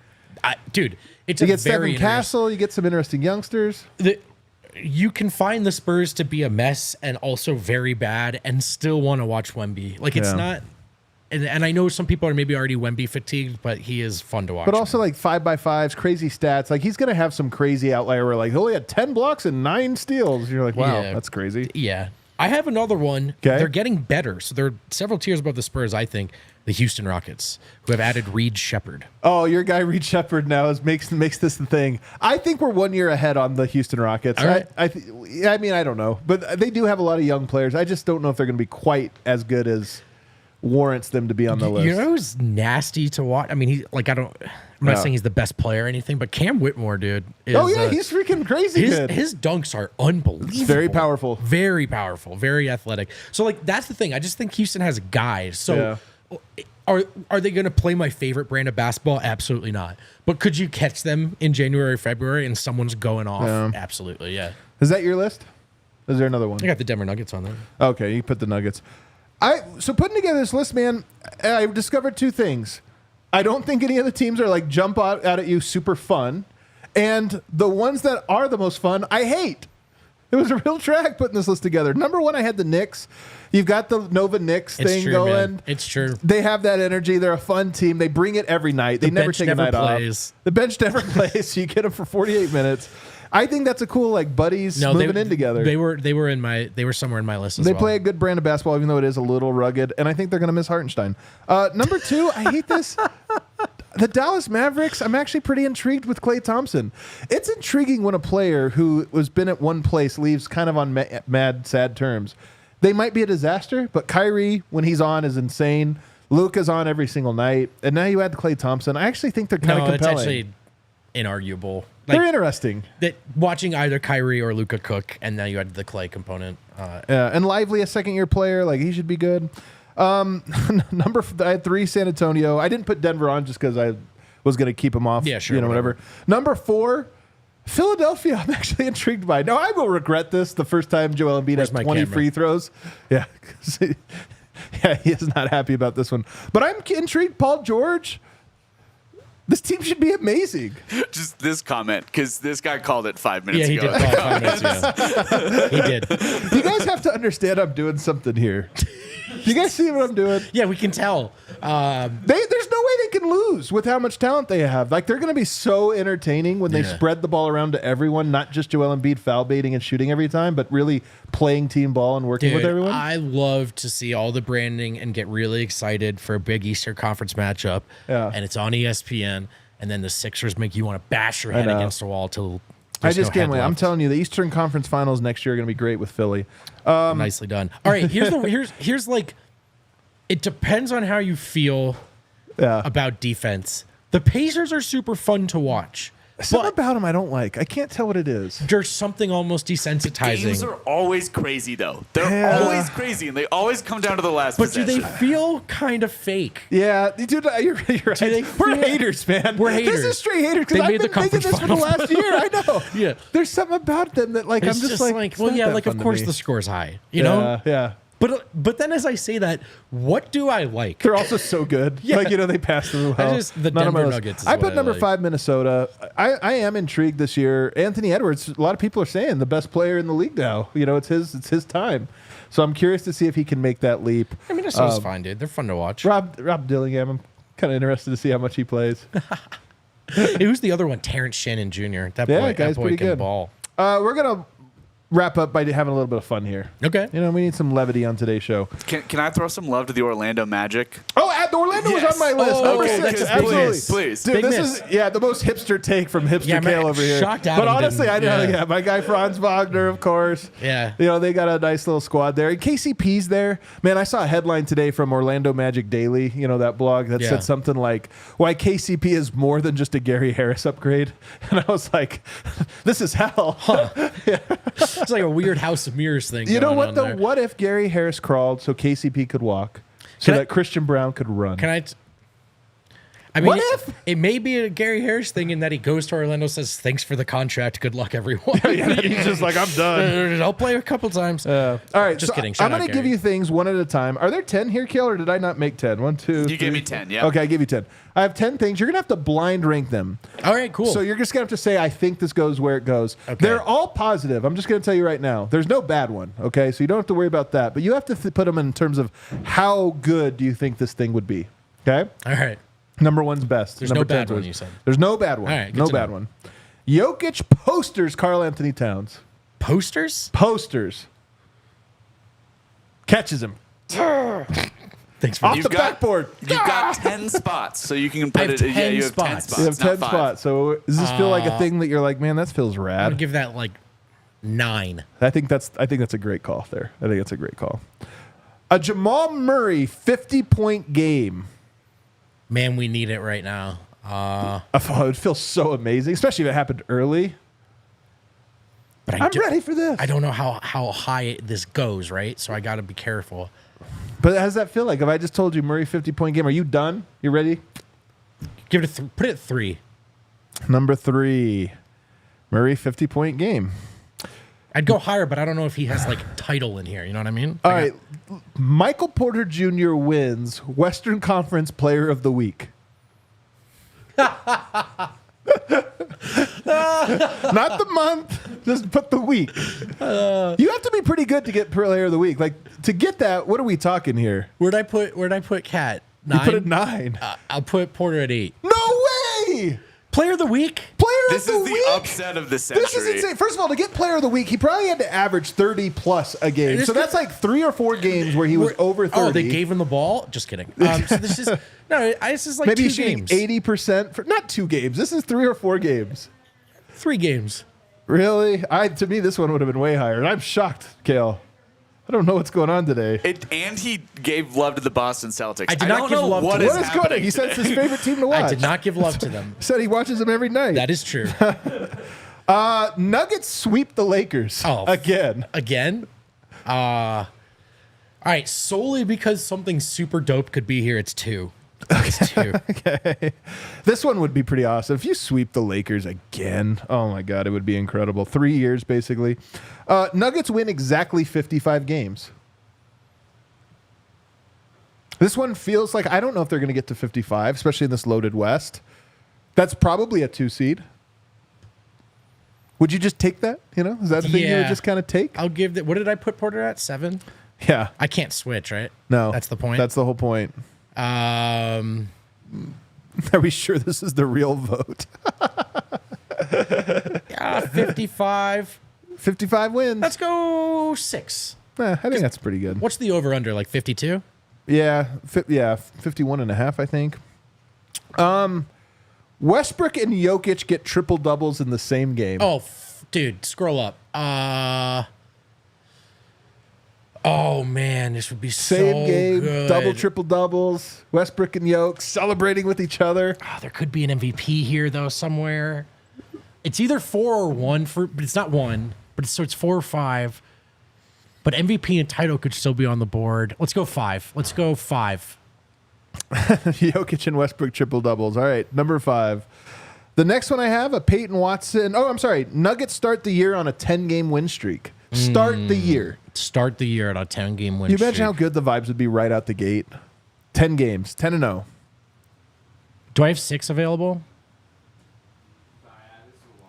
Dude, it's you get Stephen Castle. You get some interesting youngsters. You can find the Spurs to be a mess and also very bad and still want to watch Wemby. It's not... And I know some people are maybe already Wemby fatigued, but he is fun to watch. But also 5x5s, crazy stats. He's going to have some crazy outlier where he only had 10 blocks and 9 steals. You're like, wow, that's crazy. Yeah. I have another one. Okay. They're getting better. So they're several tiers above the Spurs, I think. The Houston Rockets, who have added Reed Shepherd. Oh, your guy Reed Shepherd now makes this the thing. I think we're 1 year ahead on the Houston Rockets. All right. I don't know. But they do have a lot of young players. I just don't know if they're going to be quite as good as warrants them to be on the list. You know who's nasty to watch? I mean, I'm not saying he's the best player or anything, but Cam Whitmore, dude. He's freaking crazy good. His dunks are unbelievable. It's very powerful. Very powerful. Very athletic. So, that's the thing. I just think Houston has guys. So, are they going to play my favorite brand of basketball? Absolutely not. But could you catch them in January, February, and someone's going off? Yeah. Absolutely, yeah. Is that your list? Is there another one? I got the Denver Nuggets on there. Okay, you put the Nuggets. So putting together this list, man, I discovered 2 things. I don't think any of the teams are jump out at you super fun. And the ones that are the most fun, I hate. It was a real drag putting this list together. Number 1, I had the Knicks. You've got the Nova Knicks thing going. Man. It's true. They have that energy. They're a fun team. They bring it every night. They never take a night off. The bench never plays, so you get them for 48 minutes. I think that's a cool buddies moving in together. They were somewhere in my list as well. They play a good brand of basketball, even though it is a little rugged, and I think they're going to miss Hartenstein. Number 2, I hate this. The Dallas Mavericks, I'm actually pretty intrigued with Klay Thompson. It's intriguing when a player who has been at one place leaves kind of on mad, sad terms. They might be a disaster, but Kyrie, when he's on, is insane. Luka's on every single night, and now you add Klay Thompson. I actually think they're kind of compelling. inarguable. They're interesting. That watching either Kyrie or Luka cook, and now you had the Clay component. And Lively, a second-year player, like he should be good. I had 3 San Antonio. I didn't put Denver on just because I was going to keep him off. Yeah, sure. Whatever. Number 4, Philadelphia. I'm actually intrigued by. Now I will regret this the first time Joel Embiid has 20 free throws. Yeah, yeah, he is not happy about this one. But I'm intrigued. Paul George. This team should be amazing. Just this comment, because this guy called it 5 minutes ago. Yeah, he did call it 5 minutes ago. He did. You guys have to understand I'm doing something here. You guys see what I'm doing? Yeah, we can tell. There's no way they can lose with how much talent they have. Like, they're going to be so entertaining when they spread the ball around to everyone, not just Joel Embiid foul baiting and shooting every time, but really playing team ball and working with everyone. I love to see all the branding and get really excited for a big Eastern Conference matchup. Yeah. And it's on ESPN, and then the Sixers make you want to bash your head against the wall till I just can't wait. I'm telling you, the Eastern Conference Finals next year are going to be great with Philly. Nicely done. All right, here's like, it depends on how you feel about defense. The Pacers are super fun to watch. Something about them I don't like. I can't tell what it is. There's something almost desensitizing. Games are always crazy, though. They're always crazy, and they always come down to the last possession. But do they feel kind of fake? Yeah, dude, you're right. We're haters, man. We're haters. This is straight haters. They I've made been the conference thinking this for the last year. I know. Yeah. There's something about them that, like, It's I'm just like well, yeah, that like, fun of to course me. the score's high, you know? Yeah. But then as I say that, what do I like? They're also so good. Yeah. Like, they pass through well. The Denver Nuggets is I what put number like. 5 Minnesota. I am intrigued this year. Anthony Edwards, a lot of people are saying the best player in the league now. It's his time. So I'm curious to see if he can make that leap. I mean, Minnesota's fine, dude. They're fun to watch. Rob Dillingham, I'm kind of interested to see how much he plays. Who's the other one? Terrence Shannon Jr. That Yeah, boy pretty can good. ball. We're going to wrap up by having a little bit of fun here. Okay. We need some levity on today's show. Can I throw some love to the Orlando Magic? Oh, Orlando was on my list. Oh, Number okay, 6, that's absolutely. please. Dude, Big this miss. is the most hipster take from Hipster Kale over here. shocked But Adam honestly, I didn't- know. Yeah, my guy Franz Wagner, of course. Yeah. They got a nice little squad there. And KCP's there. Man, I saw a headline today from Orlando Magic Daily, that blog that said something like, why KCP is more than just a Gary Harris upgrade. And I was like, this is hell. Huh. It's like a weird House of Mirrors thing. You know going what, on though? there. What if Gary Harris crawled so KCP could walk, so that Christian Brown could run? I mean, What if? It may be a Gary Harris thing in that he goes to Orlando, says, thanks for the contract. Good luck, everyone. He's just like, I'm done. I'll play a couple times. All right. Just kidding. I'm Shout going out, to give Gary. you things one at a time. Are there 10 here, Kale, or did I not make 10? 1, 2, You gave me 10, yeah. Okay, I give you 10. I have 10 things. You're going to have to blind rank them. All right, cool. So you're just going to have to say, I think this goes where it goes. Okay. They're all positive. I'm just going to tell you right now. There's no bad one, okay? So you don't have to worry about that. But you have to put them in terms of how good do you think this thing would be, okay? All right. Number 1's best. There's Number no bad 10's one, worst. you said. There's no bad one. All right, good no to bad know. one. Jokic posters Karl Anthony Towns. Posters? Posters. Catches him. Thanks for Off the backboard. You've got 10 spots, so you can put I have it. 10 Yeah, you have 10 spots. spots. You have not 10 5. spots. So does this feel like a thing that you're like, man, that feels I'm rad? gonna give that like 9. I think that's a great call there. I think that's a great call. A Jamal Murray 50-point game. Man, we need it right now. I thought it would feel so amazing, especially if it happened early. But I'm ready for this. I don't know how high this goes, right? So I got to be careful. But how does that feel like? If I just told you Murray 50-point game, are you done? You ready? Give it put it at 3. Number 3, Murray 50-point game. I'd go higher, but I don't know if he has like title in here. You know what I mean? All right. Michael Porter Jr. wins Western Conference Player of the Week. Not the month, just put the week. You have to be pretty good to get Player of the Week. Like, to get that, what are we talking here? Where'd I put Cat? 9. You put it 9. I'll put Porter at 8. No way! Player of the week? Player This of the is the Week? upset of the century. This is insane. First of all, to get Player of the Week, he probably had to average 30 plus a game. So that's like 3 or 4 games where he was over 30. Oh, they gave him the ball? Just kidding. So this is this is like Maybe 2 he's shooting games. 80% for not 2 games. This is 3 or 4 games. 3 games. Really? To me, this one would have been way higher, and I'm shocked, Kale. I don't know what's going on today. And he gave love to the Boston Celtics. I did not give love to them. What is going on? He said it's his favorite team to watch. I did not give love to them. He said he watches them every night. That is true. Nuggets sweep the Lakers again. Again? All right, solely because something super dope could be here, it's 2. It's 2. Okay. This one would be pretty awesome. If you sweep the Lakers again, oh my God, it would be incredible. 3 years, basically. Nuggets win exactly 55 games. This one feels like, I don't know if they're going to get to 55, especially in this loaded West. That's probably a 2 seed. Would you just take that? Is that a thing you would just kind of take? I'll give that. What did I put Porter at? 7? Yeah. I can't switch, right? No. That's the point? That's the whole point. Are we sure this is the real vote? 55. 55 wins. Let's go 6. I think that's pretty good. What's the over-under, like 52? Yeah, 51 and a half, I think. Westbrook and Jokic get triple doubles in the same game. Oh, dude, scroll up. Oh man, this would be same so game, good. double triple doubles. Westbrook and Jokic celebrating with each other. Oh, there could be an MVP here though somewhere. It's either 4 or 1 but it's not 1. But so it's 4 or 5. But MVP and title could still be on the board. Let's go 5. Let's go 5. Jokic and Westbrook triple doubles. All right, number 5. The next one I have, a Peyton Watson. Oh, I'm sorry. Nuggets start the year on a 10-game win streak. Start the year. Start the year on a 10-game win streak. You streak. imagine how good the vibes would be right out the gate? 10 games, 10-0. Do I have 6 available?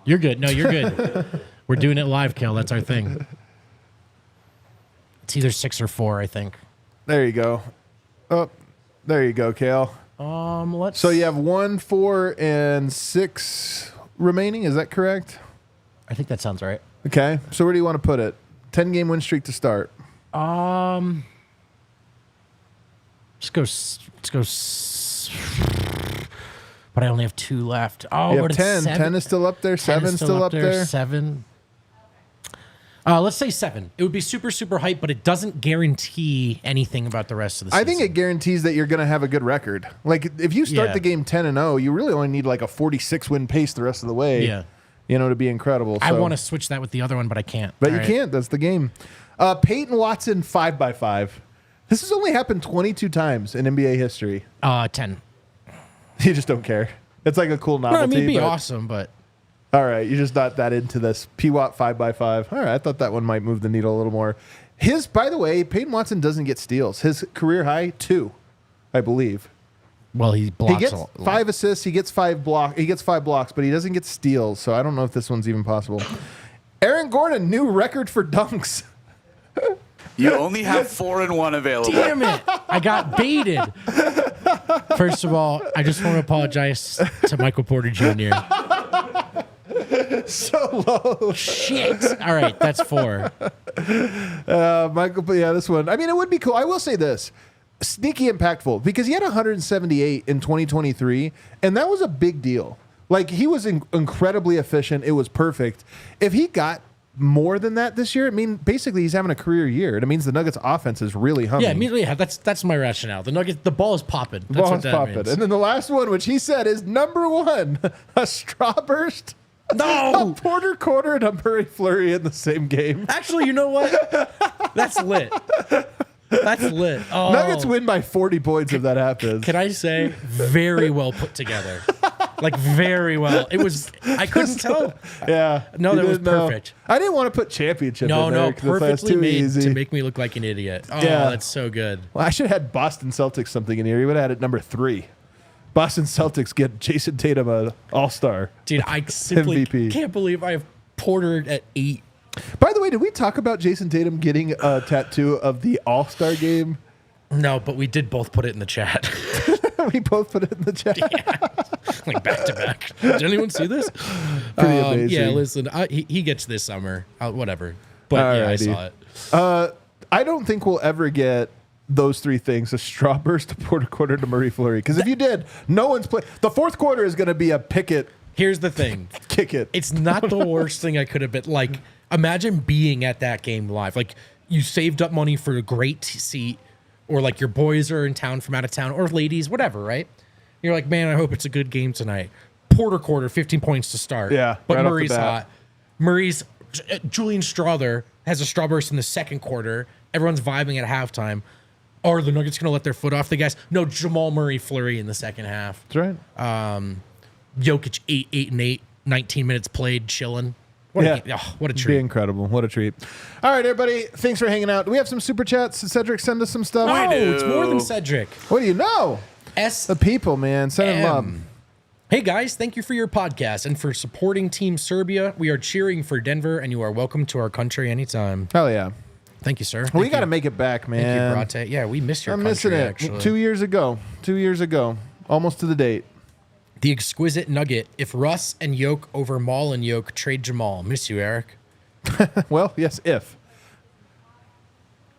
You're good. No, you're good. We're doing it live, Kale. That's our thing. It's either 6 or 4, I think. There you go. Oh, there you go, Kale. So you have 1, 4, and 6 remaining. Is that correct? I think that sounds right. Okay. So where do you want to put it? 10-game win streak to start. Let's go. But I only have 2 left. Oh, you have 10. 10 is still up there. 7 still up there. 7. Let's say 7. It would be super, super hype, but it doesn't guarantee anything about the rest of the season. I think it guarantees that you're going to have a good record. Like, if you start the game 10-0, you really only need like a 46-win pace the rest of the way. Yeah. To be incredible. I want to switch that with the other one, but I can't. But you can't. That's the game. Peyton Watson 5x5. This has only happened 22 times in NBA history. 10. You just don't care. It's like a cool novelty. No, I mean, it'd be awesome, but... All right, you're just not that into this. P-Watt 5x5. All right, I thought that one might move the needle a little more. By the way, Peyton Watson doesn't get steals. His career high, 2, I believe. Well, he blocks. He gets 5 assists. He gets 5 blocks, but he doesn't get steals. So I don't know if this one's even possible. Aaron Gordon, new record for dunks. You only have 4 and 1 available. Damn it! I got baited. First of all, I just want to apologize to Michael Porter Jr. So low. Shit. All right, that's 4. Michael, yeah, this one. I mean, it would be cool. I will say this. Sneaky impactful because he had 178 in 2023, and that was a big deal. Like, he was incredibly efficient. It was perfect. If he got more than that this year, basically he's having a career year. And it means the Nuggets offense is really humming. Yeah, immediately. That's my rationale. The Nuggets, the ball is popping. The ball is popping. Means. And then the last one, which he said is number 1, a straw burst. No! A Porter quarter and a Murray flurry in the same game. Actually, you know what? That's lit. That's lit. Oh. Nuggets win by 40 points if that happens. Can I say, very well put together. Like, very well. It was, I couldn't tell. Yeah. No, that was perfect. I didn't want to put championship in there. No, perfectly made easy. to make me look like an idiot. Oh, yeah. That's so good. Well, I should have had Boston Celtics something in here. He would have had it number 3. Boston Celtics get Jason Tatum an all-star. Dude, I simply MVP. Can't believe I have Porter at 8. By the way, did we talk about Jason Tatum getting a tattoo of the all-star game? No, but we did both put it in the chat. We both put it in the chat. Yeah. Like back to back. Did anyone see this? Pretty amazing. Yeah, listen, he gets this summer. Whatever. But Alrighty. I saw it. I don't think we'll ever get those 3 things: a straw burst, a Porter quarter, to Murray flurry. Because if you did, no one's playing. The fourth quarter is going to be a Pickett. Here's the thing. Kick it. It's not the worst thing I could have been. Like, imagine being at that game live. Like, you saved up money for a great seat, or like your boys are in town from out of town, or ladies, whatever, right? You're like, man, I hope it's a good game tonight. Quarter, 15 points to start. Yeah, but right off the Murray's bat. hot. Julian Strawther has a straw burst in the second quarter. Everyone's vibing at halftime. Are the Nuggets going to let their foot off the gas? No, Jamal Murray flurry in the second half. That's right. Jokic 8 and 8, 19 minutes played, chilling. What a treat. Be incredible. What a treat. All right, everybody. Thanks for hanging out. Do we have some super chats? Did Cedric send us some stuff? No, it's more than Cedric. What do you know? The people, man. Send them up. Hey guys, thank you for your podcast and for supporting Team Serbia. We are cheering for Denver, and you are welcome to our country anytime. Hell yeah. Thank you, sir. We got to make it back, man. Thank you, Brate. Yeah, we missed your I'm country, missing it. actually. 2 years ago. 2 years ago. Almost to the date. The exquisite Nugget. If Russ and Yoke over Maul and Yoke, trade Jamal. Miss you, Eric. Well, yes, if.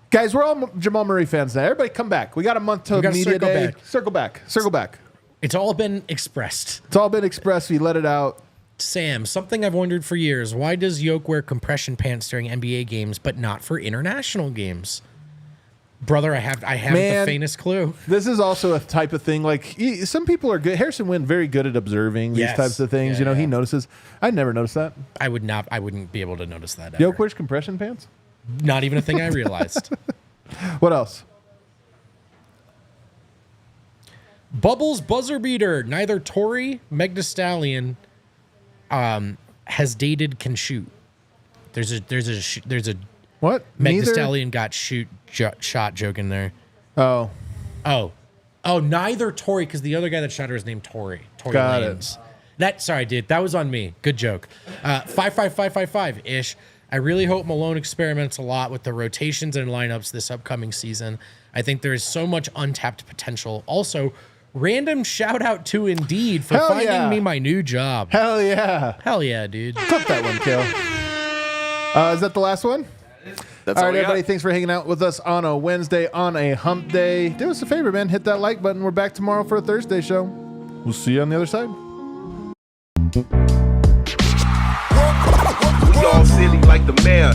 Guys, we're all Jamal Murray fans now. Everybody come back. We got a month to media day. Circle back. Circle back. It's all been expressed. It's all been expressed. We let it out. Sam, something I've wondered for years. Why does Yoke wear compression pants during NBA games, but not for international games? Brother, I haven't the faintest clue. This is also a type of thing. Like, some people are good. Harrison Wynn, very good at observing these types of things. He notices. I never noticed that. I wouldn't be able to notice that ever. Yoke wears compression pants? Not even a thing I realized. What else? Bubbles buzzer beater. Neither Tory, Meg Thee Stallion, has dated can shoot. There's a what? Meg Thee Stallion got shot joke in there. Oh, neither Tory, because the other guy that shot her is named Tory. Tory got Lanez. Sorry, dude. That was on me. Good joke. 55555 ish. I really hope Malone experiments a lot with the rotations and lineups this upcoming season. I think there is so much untapped potential. Also, random shout out to Indeed for finding me my new job. Hell yeah. Hell yeah, dude. Clip that one, Kill. Is that the last one? That's all right, everybody. Thanks for hanging out with us on a Wednesday, on a hump day. Do us a favor, man. Hit that like button. We're back tomorrow for a Thursday show. We'll see you on the other side. Y'all silly like the mayor.